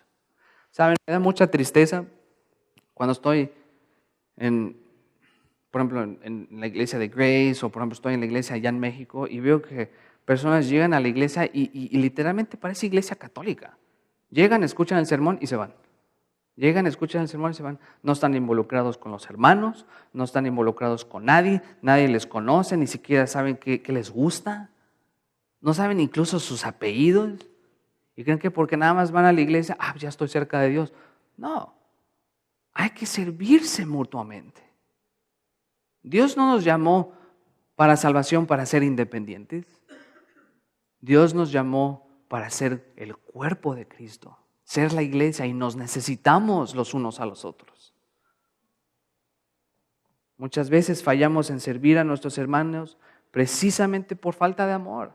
¿Saben? Me da mucha tristeza cuando estoy por ejemplo, en la iglesia de Grace, o por ejemplo estoy en la iglesia allá en México y veo que personas llegan a la iglesia y literalmente parece iglesia católica. Llegan, escuchan el sermón y se van. Llegan, escuchan el sermón y se van. No están involucrados con los hermanos, no están involucrados con nadie les conoce, ni siquiera saben qué les gusta, no saben incluso sus apellidos, y creen que porque nada más van a la iglesia, ya estoy cerca de Dios. No, hay que servirse mutuamente. Dios no nos llamó para salvación para ser independientes. Dios nos llamó para ser el cuerpo de Cristo, ser la iglesia, y nos necesitamos los unos a los otros. Muchas veces fallamos en servir a nuestros hermanos precisamente por falta de amor.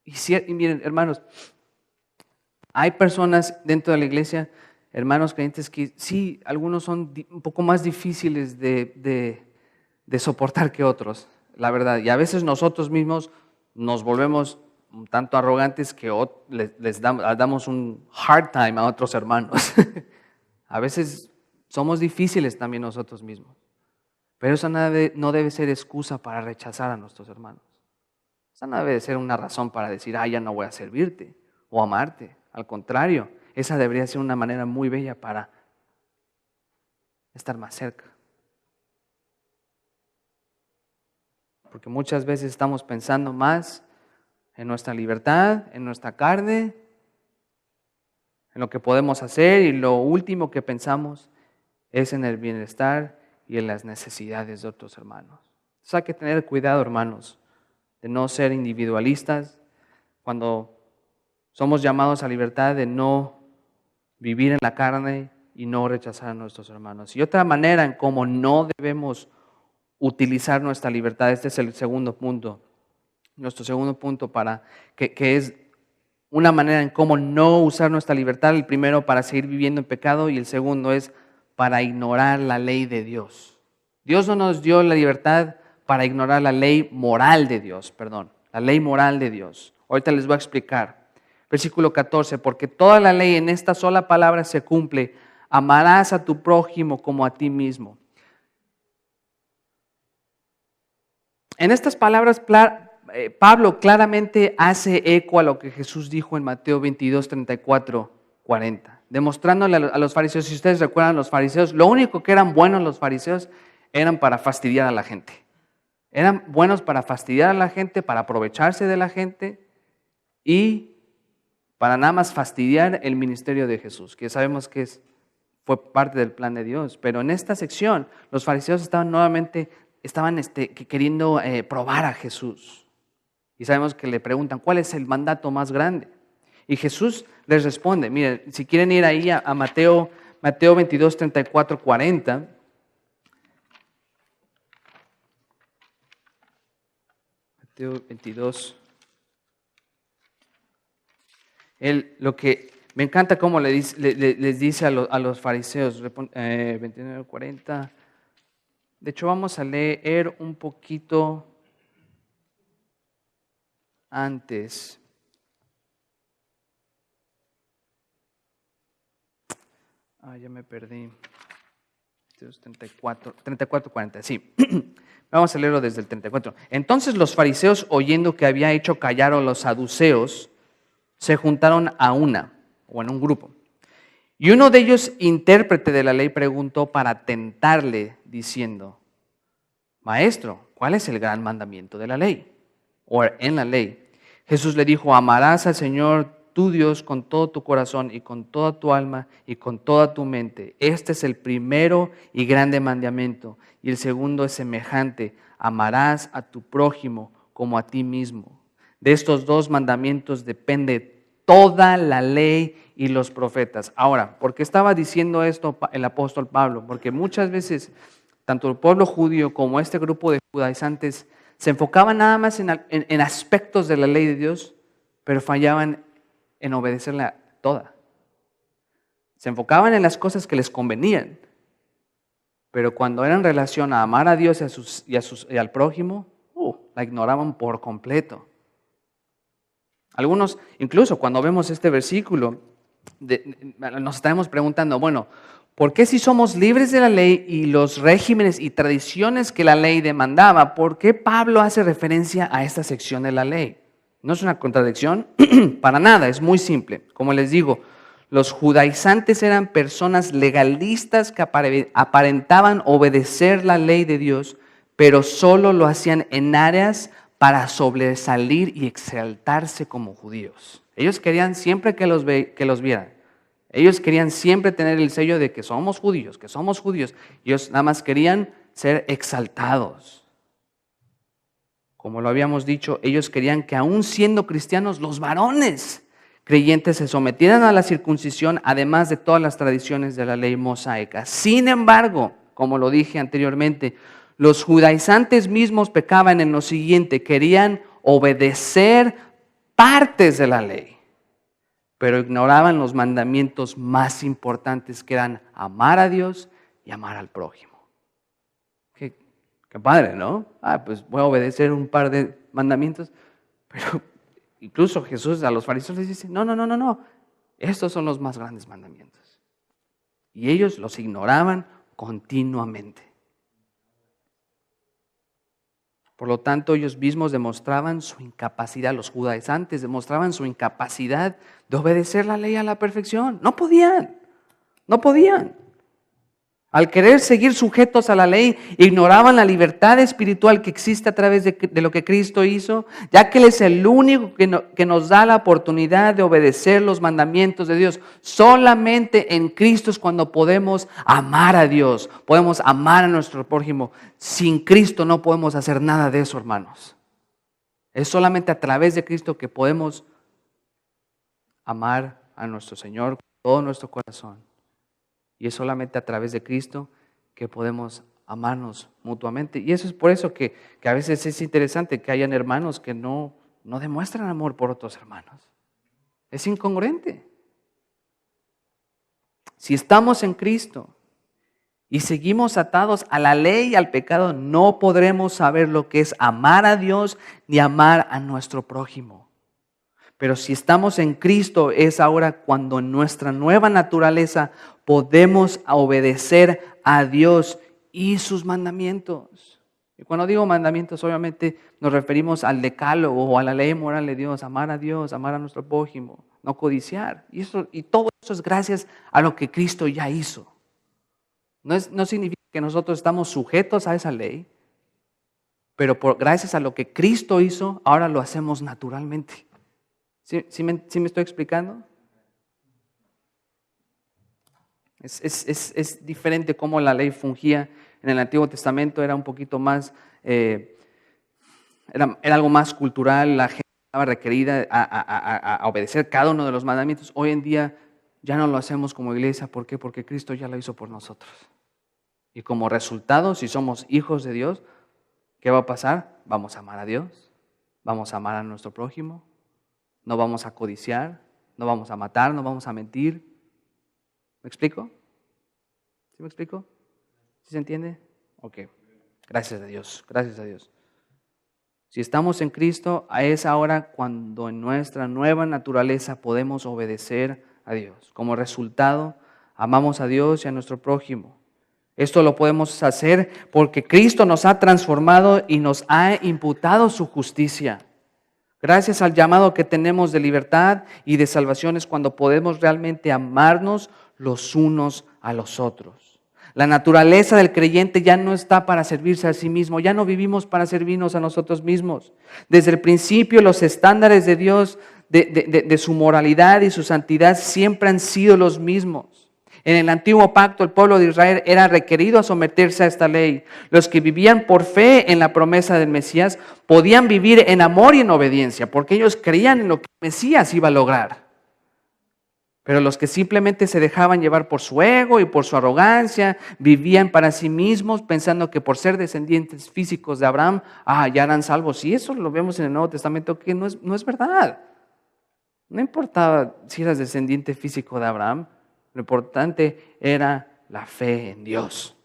Y miren, hermanos, hay personas dentro de la iglesia, hermanos creyentes, que sí, algunos son un poco más difíciles de soportar que otros, la verdad. Y a veces nosotros mismos nos volvemos un tanto arrogantes que les damos un hard time a otros hermanos. A veces somos difíciles también nosotros mismos. Pero eso no debe ser excusa para rechazar a nuestros hermanos. Esa no debe ser una razón para decir, ya no voy a servirte o amarte. Al contrario, esa debería ser una manera muy bella para estar más cerca. Porque muchas veces estamos pensando más en nuestra libertad, en nuestra carne, en lo que podemos hacer, y lo último que pensamos es en el bienestar y en las necesidades de otros hermanos. Entonces hay que tener cuidado, hermanos, de no ser individualistas cuando somos llamados a libertad, de no vivir en la carne y no rechazar a nuestros hermanos. Y otra manera en cómo no debemos utilizar nuestra libertad, este es el segundo punto, nuestro segundo punto que es una manera en cómo no usar nuestra libertad. El primero, para seguir viviendo en pecado, y el segundo es para ignorar la ley de Dios. Dios no nos dio la libertad para ignorar la ley moral de Dios, la ley moral de Dios. Ahorita les voy a explicar. Versículo 14, porque toda la ley en esta sola palabra se cumple: amarás a tu prójimo como a ti mismo. En estas palabras, Pablo claramente hace eco a lo que Jesús dijo en Mateo 22, 34, 40, demostrándole a los fariseos. Si ustedes recuerdan, los fariseos, lo único que eran buenos los fariseos eran para fastidiar a la gente. Eran buenos para fastidiar a la gente, para aprovecharse de la gente y para nada más fastidiar el ministerio de Jesús, que sabemos que fue parte del plan de Dios. Pero en esta sección, los fariseos estaban queriendo probar a Jesús. Y sabemos que le preguntan, ¿cuál es el mandato más grande? Y Jesús les responde. Miren, si quieren ir ahí a Mateo 22, 34, 40. Mateo 22. Lo que me encanta cómo les dice a los fariseos, 29, 40. De hecho, vamos a leer un poquito antes. Ya me perdí. 34, 40, sí. Vamos a leerlo desde el 34. Entonces los fariseos, oyendo que había hecho callar a los saduceos, se juntaron en un grupo. Y uno de ellos, intérprete de la ley, preguntó para tentarle, diciendo: Maestro, ¿cuál es el gran mandamiento de la ley? O en la ley. Jesús le dijo: amarás al Señor tu Dios con todo tu corazón y con toda tu alma y con toda tu mente. Este es el primero y grande mandamiento. Y el segundo es semejante: amarás a tu prójimo como a ti mismo. De estos dos mandamientos depende toda la ley y los profetas. Ahora, ¿por qué estaba diciendo esto el apóstol Pablo? Porque muchas veces, tanto el pueblo judío como este grupo de judaizantes se enfocaban nada más en aspectos de la ley de Dios, pero fallaban en obedecerla toda. Se enfocaban en las cosas que les convenían, pero cuando era en relación a amar a Dios y al prójimo, la ignoraban por completo. Algunos, incluso cuando vemos este versículo, nos estaremos preguntando, bueno, ¿por qué si somos libres de la ley y los regímenes y tradiciones que la ley demandaba, por qué Pablo hace referencia a esta sección de la ley? No es una contradicción, para nada, es muy simple. Como les digo, los judaizantes eran personas legalistas que aparentaban obedecer la ley de Dios, pero solo lo hacían en áreas para sobresalir y exaltarse como judíos. Ellos querían siempre que los vieran. Ellos querían siempre tener el sello de que somos judíos, que somos judíos. Ellos nada más querían ser exaltados. Como lo habíamos dicho, ellos querían que aún siendo cristianos, los varones creyentes se sometieran a la circuncisión, además de todas las tradiciones de la ley mosaica. Sin embargo, como lo dije anteriormente, los judaizantes mismos pecaban en lo siguiente: querían obedecer partes de la ley, pero ignoraban los mandamientos más importantes, que eran amar a Dios y amar al prójimo. Qué padre, ¿no? Pues voy a obedecer un par de mandamientos, pero incluso Jesús a los fariseos les dice: no, estos son los más grandes mandamientos. Y ellos los ignoraban continuamente. Por lo tanto, ellos mismos demostraban su incapacidad, los judaizantes demostraban su incapacidad de obedecer la ley a la perfección. No podían. Al querer seguir sujetos a la ley, ignoraban la libertad espiritual que existe a través de lo que Cristo hizo, ya que Él es el único que nos da la oportunidad de obedecer los mandamientos de Dios. Solamente en Cristo es cuando podemos amar a Dios, podemos amar a nuestro prójimo. Sin Cristo no podemos hacer nada de eso, hermanos. Es solamente a través de Cristo que podemos amar a nuestro Señor con todo nuestro corazón. Y es solamente a través de Cristo que podemos amarnos mutuamente. Y eso es por eso que a veces es interesante que hayan hermanos que no demuestran amor por otros hermanos. Es incongruente. Si estamos en Cristo y seguimos atados a la ley y al pecado, no podremos saber lo que es amar a Dios ni amar a nuestro prójimo. Pero si estamos en Cristo, es ahora cuando en nuestra nueva naturaleza podemos obedecer a Dios y sus mandamientos. Y cuando digo mandamientos, obviamente nos referimos al decálogo o a la ley moral de Dios, amar a Dios, amar a nuestro prójimo, no codiciar. Y todo eso es gracias a lo que Cristo ya hizo. No significa que nosotros estamos sujetos a esa ley, pero gracias a lo que Cristo hizo, ahora lo hacemos naturalmente. ¿Sí me estoy explicando? Es diferente cómo la ley fungía en el Antiguo Testamento, era un poquito más, era algo más cultural, la gente estaba requerida a obedecer cada uno de los mandamientos. Hoy en día ya no lo hacemos como iglesia, ¿por qué? Porque Cristo ya lo hizo por nosotros. Y como resultado, si somos hijos de Dios, ¿qué va a pasar? Vamos a amar a Dios, vamos a amar a nuestro prójimo, no vamos a codiciar, no vamos a matar, no vamos a mentir. ¿Me explico? ¿Sí me explico? ¿Sí se entiende? Ok. Gracias a Dios, gracias a Dios. Si estamos en Cristo, es ahora cuando en nuestra nueva naturaleza podemos obedecer a Dios. Como resultado, amamos a Dios y a nuestro prójimo. Esto lo podemos hacer porque Cristo nos ha transformado y nos ha imputado su justicia. Gracias al llamado que tenemos de libertad y de salvación es cuando podemos realmente amarnos los unos a los otros. La naturaleza del creyente ya no está para servirse a sí mismo, ya no vivimos para servirnos a nosotros mismos. Desde el principio los estándares de Dios, de su moralidad y su santidad siempre han sido los mismos. En el antiguo pacto, el pueblo de Israel era requerido a someterse a esta ley. Los que vivían por fe en la promesa del Mesías podían vivir en amor y en obediencia, porque ellos creían en lo que el Mesías iba a lograr. Pero los que simplemente se dejaban llevar por su ego y por su arrogancia, vivían para sí mismos, pensando que por ser descendientes físicos de Abraham, ya eran salvos. Y eso lo vemos en el Nuevo Testamento, que no es verdad. No importaba si eras descendiente físico de Abraham. Lo importante era la fe en Dios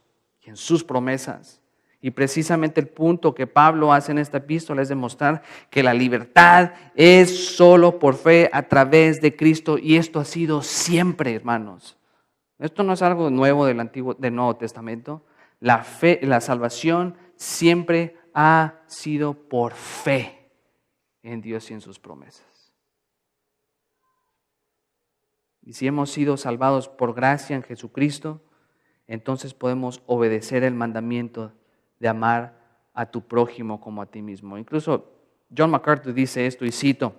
y en sus promesas. Y precisamente el punto que Pablo hace en esta epístola es demostrar que la libertad es solo por fe a través de Cristo. Y esto ha sido siempre, hermanos. Esto no es algo nuevo del Nuevo Testamento. La fe, la salvación siempre ha sido por fe en Dios y en sus promesas. Y si hemos sido salvados por gracia en Jesucristo, entonces podemos obedecer el mandamiento de amar a tu prójimo como a ti mismo. Incluso John MacArthur dice esto, y cito: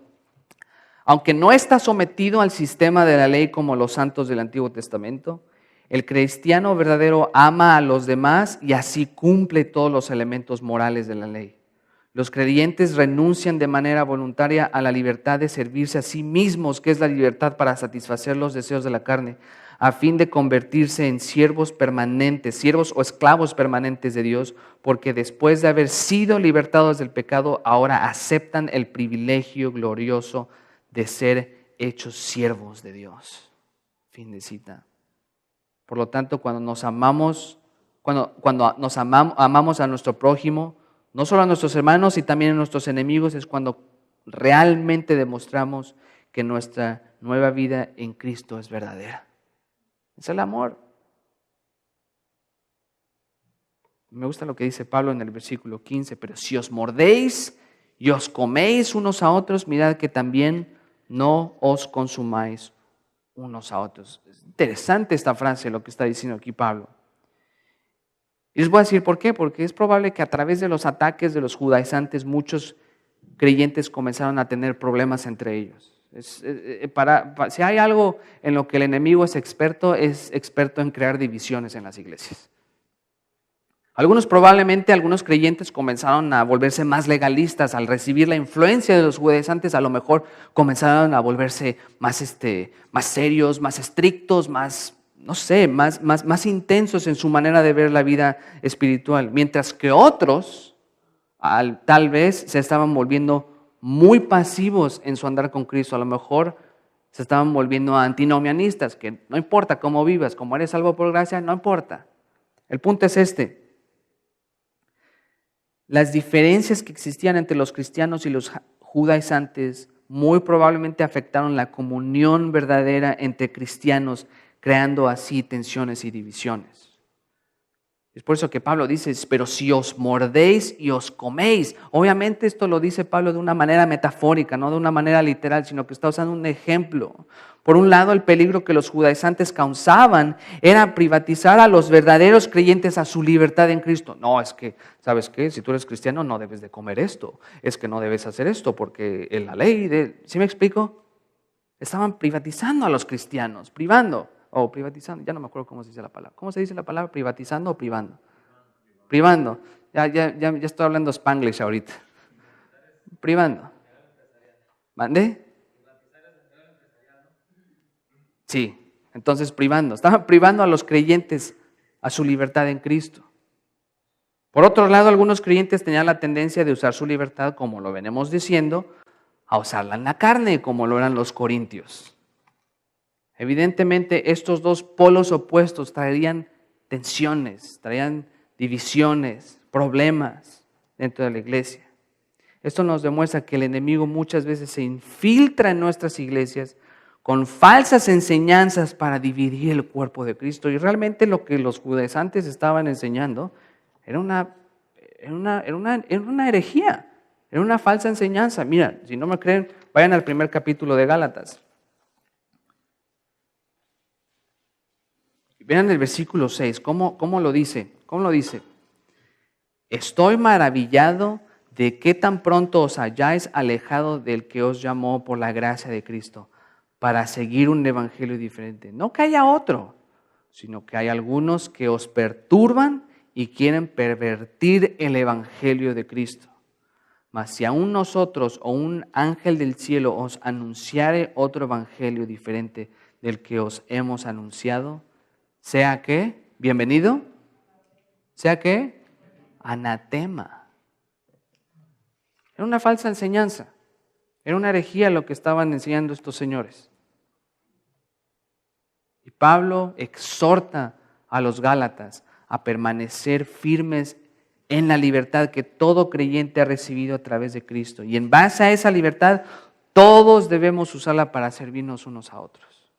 aunque no está sometido al sistema de la ley como los santos del Antiguo Testamento, el cristiano verdadero ama a los demás y así cumple todos los elementos morales de la ley. Los creyentes renuncian de manera voluntaria a la libertad de servirse a sí mismos, que es la libertad para satisfacer los deseos de la carne, a fin de convertirse en siervos permanentes, siervos o esclavos permanentes de Dios, porque después de haber sido libertados del pecado, ahora aceptan el privilegio glorioso de ser hechos siervos de Dios. Fin de cita. Por lo tanto, cuando amamos a nuestro prójimo, no solo a nuestros hermanos y también a nuestros enemigos, es cuando realmente demostramos que nuestra nueva vida en Cristo es verdadera. Es el amor. Me gusta lo que dice Pablo en el versículo 15, pero si os mordéis y os coméis unos a otros, mirad que también no os consumáis unos a otros. Es interesante esta frase, lo que está diciendo aquí Pablo. Y les voy a decir por qué, porque es probable que a través de los ataques de los judaizantes muchos creyentes comenzaron a tener problemas entre ellos. Si hay algo en lo que el enemigo es experto en crear divisiones en las iglesias. Algunos creyentes comenzaron a volverse más legalistas al recibir la influencia de los judaizantes, a lo mejor comenzaron a volverse más serios, más estrictos, más intensos en su manera de ver la vida espiritual, mientras que otros tal vez se estaban volviendo muy pasivos en su andar con Cristo. A lo mejor se estaban volviendo antinomianistas, que no importa cómo vivas, como eres salvo por gracia, no importa. El punto es este: las diferencias que existían entre los cristianos y los judaizantes muy probablemente afectaron la comunión verdadera entre cristianos, creando así tensiones y divisiones. Es por eso que Pablo dice, pero si os mordéis y os coméis. Obviamente esto lo dice Pablo de una manera metafórica, no de una manera literal, sino que está usando un ejemplo. Por un lado, el peligro que los judaizantes causaban era privatizar a los verdaderos creyentes a su libertad en Cristo. No, es que, ¿sabes qué? Si tú eres cristiano no debes de comer esto. Es que no debes hacer esto porque en la ley, ¿sí me explico? Estaban privatizando a los cristianos, privatizando, ya no me acuerdo cómo se dice la palabra. ¿Cómo se dice la palabra? ¿Privatizando o privando? Privando. Ya estoy hablando Spanglish ahorita. Privando. ¿Mandé? Sí, entonces privando. Estaban privando a los creyentes a su libertad en Cristo. Por otro lado, algunos creyentes tenían la tendencia de usar su libertad, como lo venimos diciendo, a usarla en la carne, como lo eran los corintios. Evidentemente, estos dos polos opuestos traerían tensiones, traían divisiones, problemas dentro de la iglesia. Esto nos demuestra que el enemigo muchas veces se infiltra en nuestras iglesias con falsas enseñanzas para dividir el cuerpo de Cristo. Y realmente lo que los judaizantes estaban enseñando era una herejía, era una falsa enseñanza. Mira, si no me creen, vayan al primer capítulo de Gálatas. Vean el versículo 6, ¿cómo lo dice? ¿Cómo lo dice? Estoy maravillado de que tan pronto os hayáis alejado del que os llamó por la gracia de Cristo para seguir un evangelio diferente. No que haya otro, sino que hay algunos que os perturban y quieren pervertir el evangelio de Cristo. Mas si aún nosotros o un ángel del cielo os anunciare otro evangelio diferente del que os hemos anunciado, sea que, bienvenido, sea que, anatema. Era una falsa enseñanza, era una herejía lo que estaban enseñando estos señores. Y Pablo exhorta a los Gálatas a permanecer firmes en la libertad que todo creyente ha recibido a través de Cristo. Y en base a esa libertad, todos debemos usarla para servirnos unos a otros.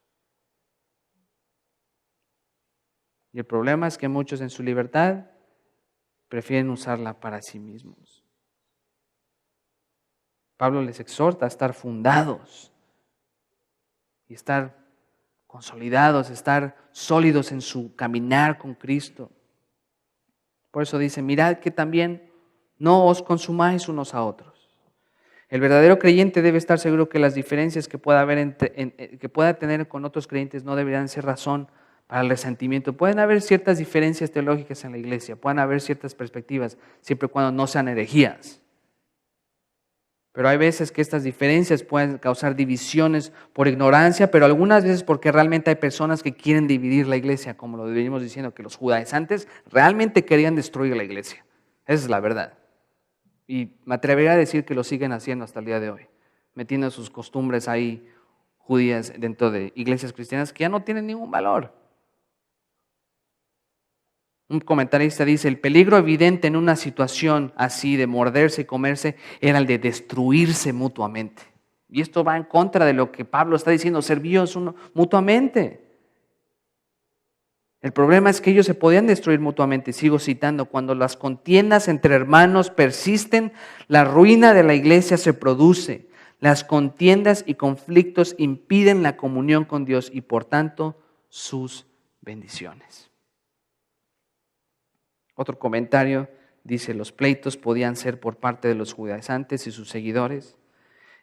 Y el problema es que muchos en su libertad prefieren usarla para sí mismos. Pablo les exhorta a estar fundados y estar consolidados, estar sólidos en su caminar con Cristo. Por eso dice, mirad que también no os consumáis unos a otros. El verdadero creyente debe estar seguro que las diferencias que pueda tener con otros creyentes no deberían ser razón para el resentimiento. Pueden haber ciertas diferencias teológicas en la iglesia, pueden haber ciertas perspectivas, siempre y cuando no sean herejías. Pero hay veces que estas diferencias pueden causar divisiones por ignorancia, pero algunas veces porque realmente hay personas que quieren dividir la iglesia, como lo venimos diciendo, que los judaizantes realmente querían destruir la iglesia. Esa es la verdad. Y me atrevería a decir que lo siguen haciendo hasta el día de hoy, metiendo sus costumbres ahí judías dentro de iglesias cristianas que ya no tienen ningún valor. Un comentarista dice, el peligro evidente en una situación así de morderse y comerse era el de destruirse mutuamente. Y esto va en contra de lo que Pablo está diciendo, servíos mutuamente. El problema es que ellos se podían destruir mutuamente. Sigo citando, cuando las contiendas entre hermanos persisten, la ruina de la iglesia se produce. Las contiendas y conflictos impiden la comunión con Dios y por tanto sus bendiciones. Otro comentario dice, los pleitos podían ser por parte de los judaizantes y sus seguidores.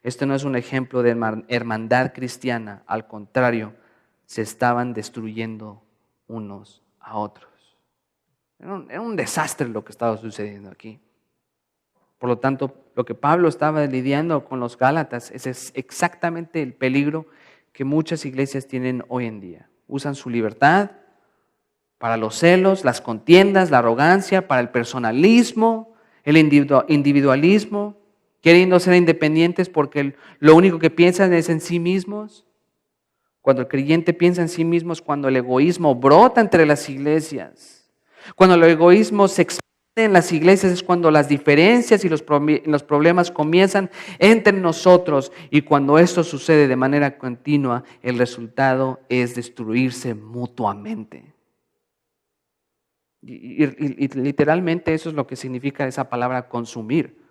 Esto no es un ejemplo de hermandad cristiana, al contrario, se estaban destruyendo unos a otros. Era un desastre lo que estaba sucediendo aquí. Por lo tanto, lo que Pablo estaba lidiando con los Gálatas es exactamente el peligro que muchas iglesias tienen hoy en día. Usan su libertad para los celos, las contiendas, la arrogancia, para el personalismo, el individualismo, queriendo ser independientes porque lo único que piensan es en sí mismos. Cuando el creyente piensa en sí mismo es cuando el egoísmo brota entre las iglesias, cuando el egoísmo se expresa en las iglesias es cuando las diferencias y los problemas comienzan entre nosotros, y cuando esto sucede de manera continua, el resultado es destruirse mutuamente. Y literalmente eso es lo que significa esa palabra consumir,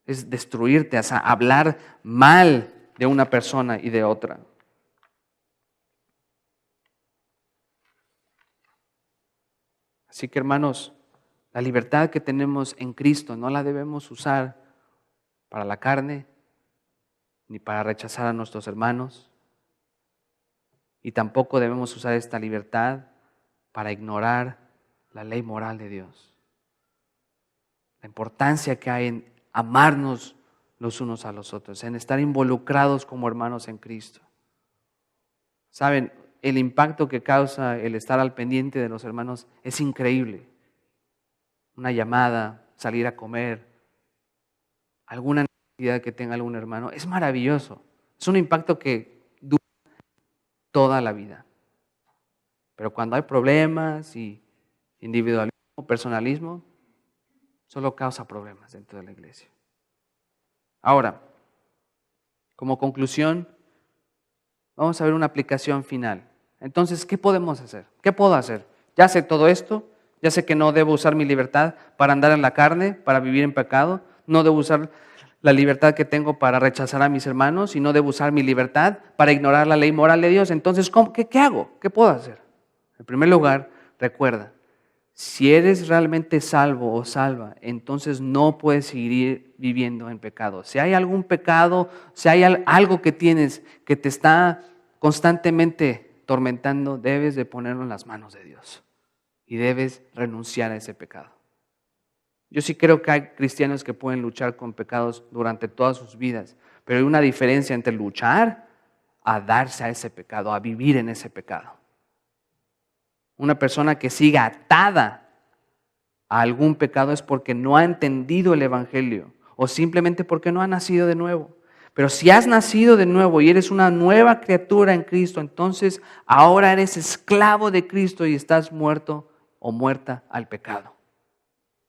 es destruirte, o sea, hablar mal de una persona y de otra. Así que, hermanos, la libertad que tenemos en Cristo no la debemos usar para la carne, ni para rechazar a nuestros hermanos, y tampoco debemos usar esta libertad para ignorar la ley moral de Dios. La importancia que hay en amarnos los unos a los otros, en estar involucrados como hermanos en Cristo. Saben, el impacto que causa el estar al pendiente de los hermanos es increíble. Una llamada, salir a comer, alguna necesidad que tenga algún hermano, es maravilloso. Es un impacto que dura toda la vida. Pero cuando hay problemas y individualismo, personalismo, solo causa problemas dentro de la iglesia. Ahora, como conclusión, vamos a ver una aplicación final. Entonces, ¿qué podemos hacer? ¿Qué puedo hacer? Ya sé todo esto, ya sé que no debo usar mi libertad para andar en la carne, para vivir en pecado, no debo usar la libertad que tengo para rechazar a mis hermanos y no debo usar mi libertad para ignorar la ley moral de Dios. Entonces, ¿qué hago? ¿Qué puedo hacer? En primer lugar, recuerda, si eres realmente salvo o salva, entonces no puedes seguir viviendo en pecado. Si hay algún pecado, si hay algo que tienes que te está constantemente tormentando, debes de ponerlo en las manos de Dios y debes renunciar a ese pecado. Yo sí creo que hay cristianos que pueden luchar con pecados durante todas sus vidas, pero hay una diferencia entre luchar a darse a ese pecado, a vivir en ese pecado. Una persona que siga atada a algún pecado es porque no ha entendido el evangelio o simplemente porque no ha nacido de nuevo. Pero si has nacido de nuevo y eres una nueva criatura en Cristo, entonces ahora eres esclavo de Cristo y estás muerto o muerta al pecado.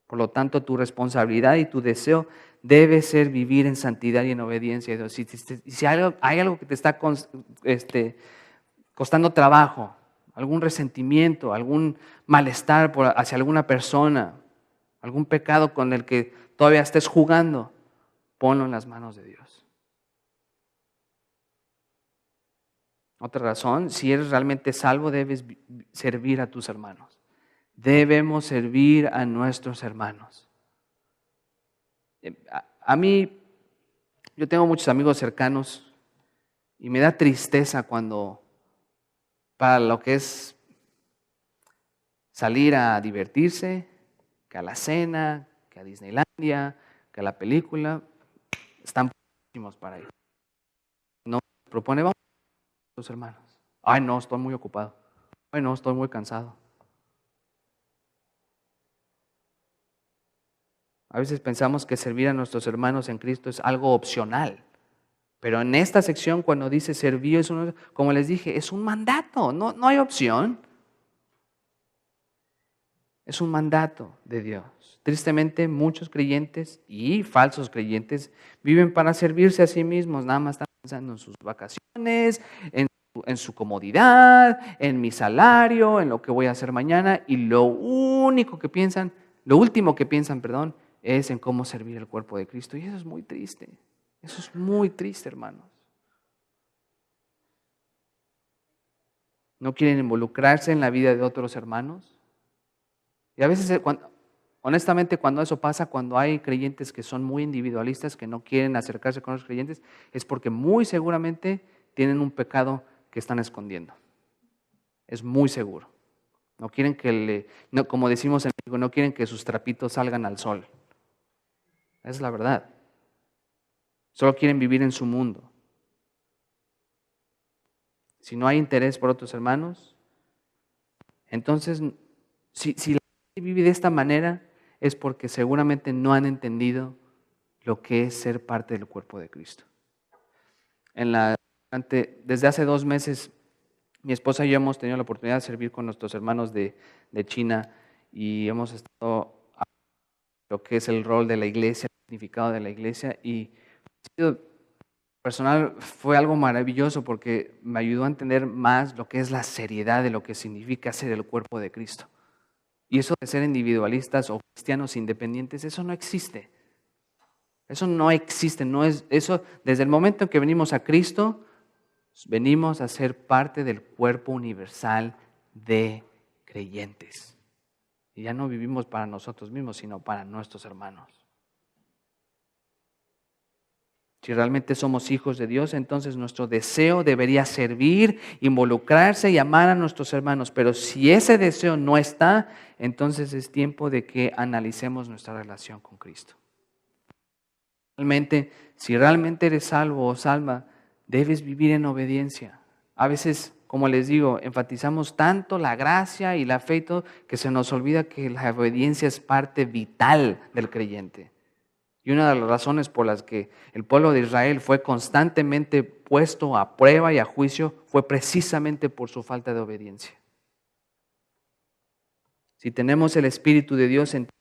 Por lo tanto, tu responsabilidad y tu deseo debe ser vivir en santidad y en obediencia a Dios. Si hay algo que te está costando trabajo, algún resentimiento, algún malestar hacia alguna persona, algún pecado con el que todavía estés jugando, ponlo en las manos de Dios. Otra razón, si eres realmente salvo, debes servir a tus hermanos. Debemos servir a nuestros hermanos. A mí, yo tengo muchos amigos cercanos y me da tristeza cuando para lo que es salir a divertirse, que a la cena, que a Disneylandia, que a la película, están próximos para ir. No propone, vamos a los hermanos. Ay, no, estoy muy ocupado. Ay, no, estoy muy cansado. A veces pensamos que servir a nuestros hermanos en Cristo es algo opcional. Pero en esta sección, cuando dice servir, como les dije, es un mandato, no hay opción. Es un mandato de Dios. Tristemente, muchos creyentes y falsos creyentes viven para servirse a sí mismos, nada más están pensando en sus vacaciones, en su comodidad, en mi salario, en lo que voy a hacer mañana, y lo último que piensan, es en cómo servir el cuerpo de Cristo. Y eso es muy triste. Eso es muy triste, hermanos. ¿No quieren involucrarse en la vida de otros hermanos? Y a veces, honestamente, cuando eso pasa, cuando hay creyentes que son muy individualistas, que no quieren acercarse con los creyentes, es porque muy seguramente tienen un pecado que están escondiendo. Es muy seguro. No quieren como decimos en México, no quieren que sus trapitos salgan al sol. Esa es la verdad. Solo quieren vivir en su mundo. Si no hay interés por otros hermanos, entonces, si la gente vive de esta manera, es porque seguramente no han entendido lo que es ser parte del cuerpo de Cristo. Desde hace 2 meses, mi esposa y yo hemos tenido la oportunidad de servir con nuestros hermanos de China y hemos estado lo que es el rol de la iglesia, el significado de la iglesia, y personal fue algo maravilloso porque me ayudó a entender más lo que es la seriedad de lo que significa ser el cuerpo de Cristo. Y eso de ser individualistas o cristianos independientes, eso no existe. Eso no existe, no es eso. Desde el momento en que venimos a Cristo, venimos a ser parte del cuerpo universal de creyentes. Y ya no vivimos para nosotros mismos, sino para nuestros hermanos. Si realmente somos hijos de Dios, entonces nuestro deseo debería servir, involucrarse y amar a nuestros hermanos. Pero si ese deseo no está, entonces es tiempo de que analicemos nuestra relación con Cristo. Si realmente eres salvo o salva, debes vivir en obediencia. A veces, como les digo, enfatizamos tanto la gracia y la fe y todo, que se nos olvida que la obediencia es parte vital del creyente. Y una de las razones por las que el pueblo de Israel fue constantemente puesto a prueba y a juicio fue precisamente por su falta de obediencia. Si tenemos el Espíritu de Dios, entonces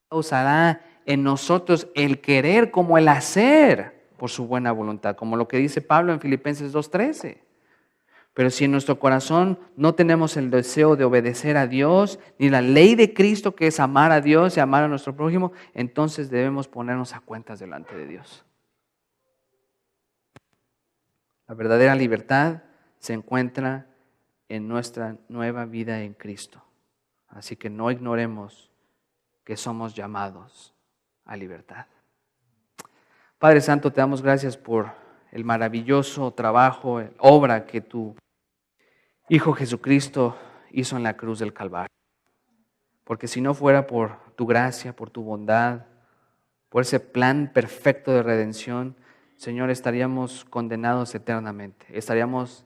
usará en nosotros el querer como el hacer por su buena voluntad, como lo que dice Pablo en Filipenses 2:13. Pero si en nuestro corazón no tenemos el deseo de obedecer a Dios, ni la ley de Cristo que es amar a Dios y amar a nuestro prójimo, entonces debemos ponernos a cuentas delante de Dios. La verdadera libertad se encuentra en nuestra nueva vida en Cristo. Así que no ignoremos que somos llamados a libertad. Padre Santo, te damos gracias por el maravilloso trabajo, obra que tu Hijo Jesucristo hizo en la cruz del Calvario. Porque si no fuera por tu gracia, por tu bondad, por ese plan perfecto de redención, Señor, estaríamos condenados eternamente. Estaríamos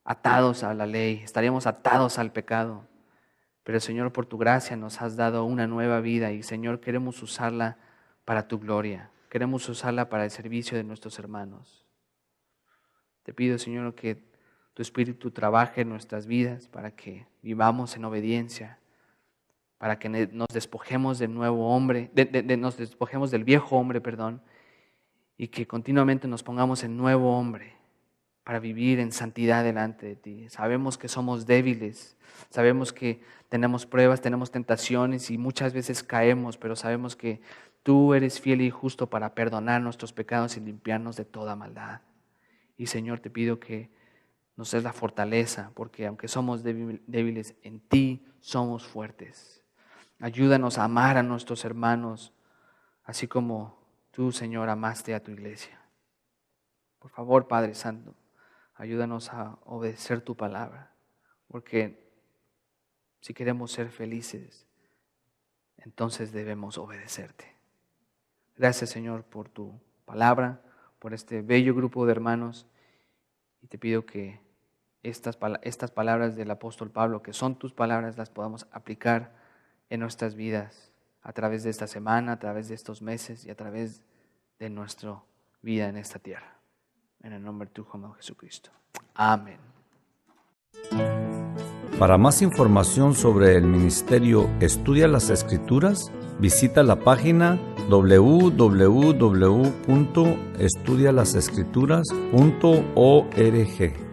atados a la ley, estaríamos atados al pecado. Pero Señor, por tu gracia nos has dado una nueva vida y Señor, queremos usarla para tu gloria. Queremos usarla para el servicio de nuestros hermanos. Te pido, Señor, que tu Espíritu trabaje en nuestras vidas para que vivamos en obediencia, para que nos despojemos del nuevo hombre, nos despojemos del viejo hombre, y que continuamente nos pongamos en nuevo hombre para vivir en santidad delante de ti. Sabemos que somos débiles, sabemos que tenemos pruebas, tenemos tentaciones y muchas veces caemos, pero sabemos que tú eres fiel y justo para perdonar nuestros pecados y limpiarnos de toda maldad. Y Señor, te pido que nos des la fortaleza, porque aunque somos débiles, en ti somos fuertes. Ayúdanos a amar a nuestros hermanos, así como tú, Señor, amaste a tu iglesia. Por favor, Padre Santo, ayúdanos a obedecer tu palabra, porque si queremos ser felices, entonces debemos obedecerte. Gracias, Señor, por tu palabra, por este bello grupo de hermanos, y te pido que estas palabras del apóstol Pablo, que son tus palabras, las podamos aplicar en nuestras vidas a través de esta semana, a través de estos meses y a través de nuestra vida en esta tierra. En el nombre de tu Hijo Jesucristo. Amén. Para más información sobre el ministerio Estudia las Escrituras, visita la página www.estudialasescrituras.org.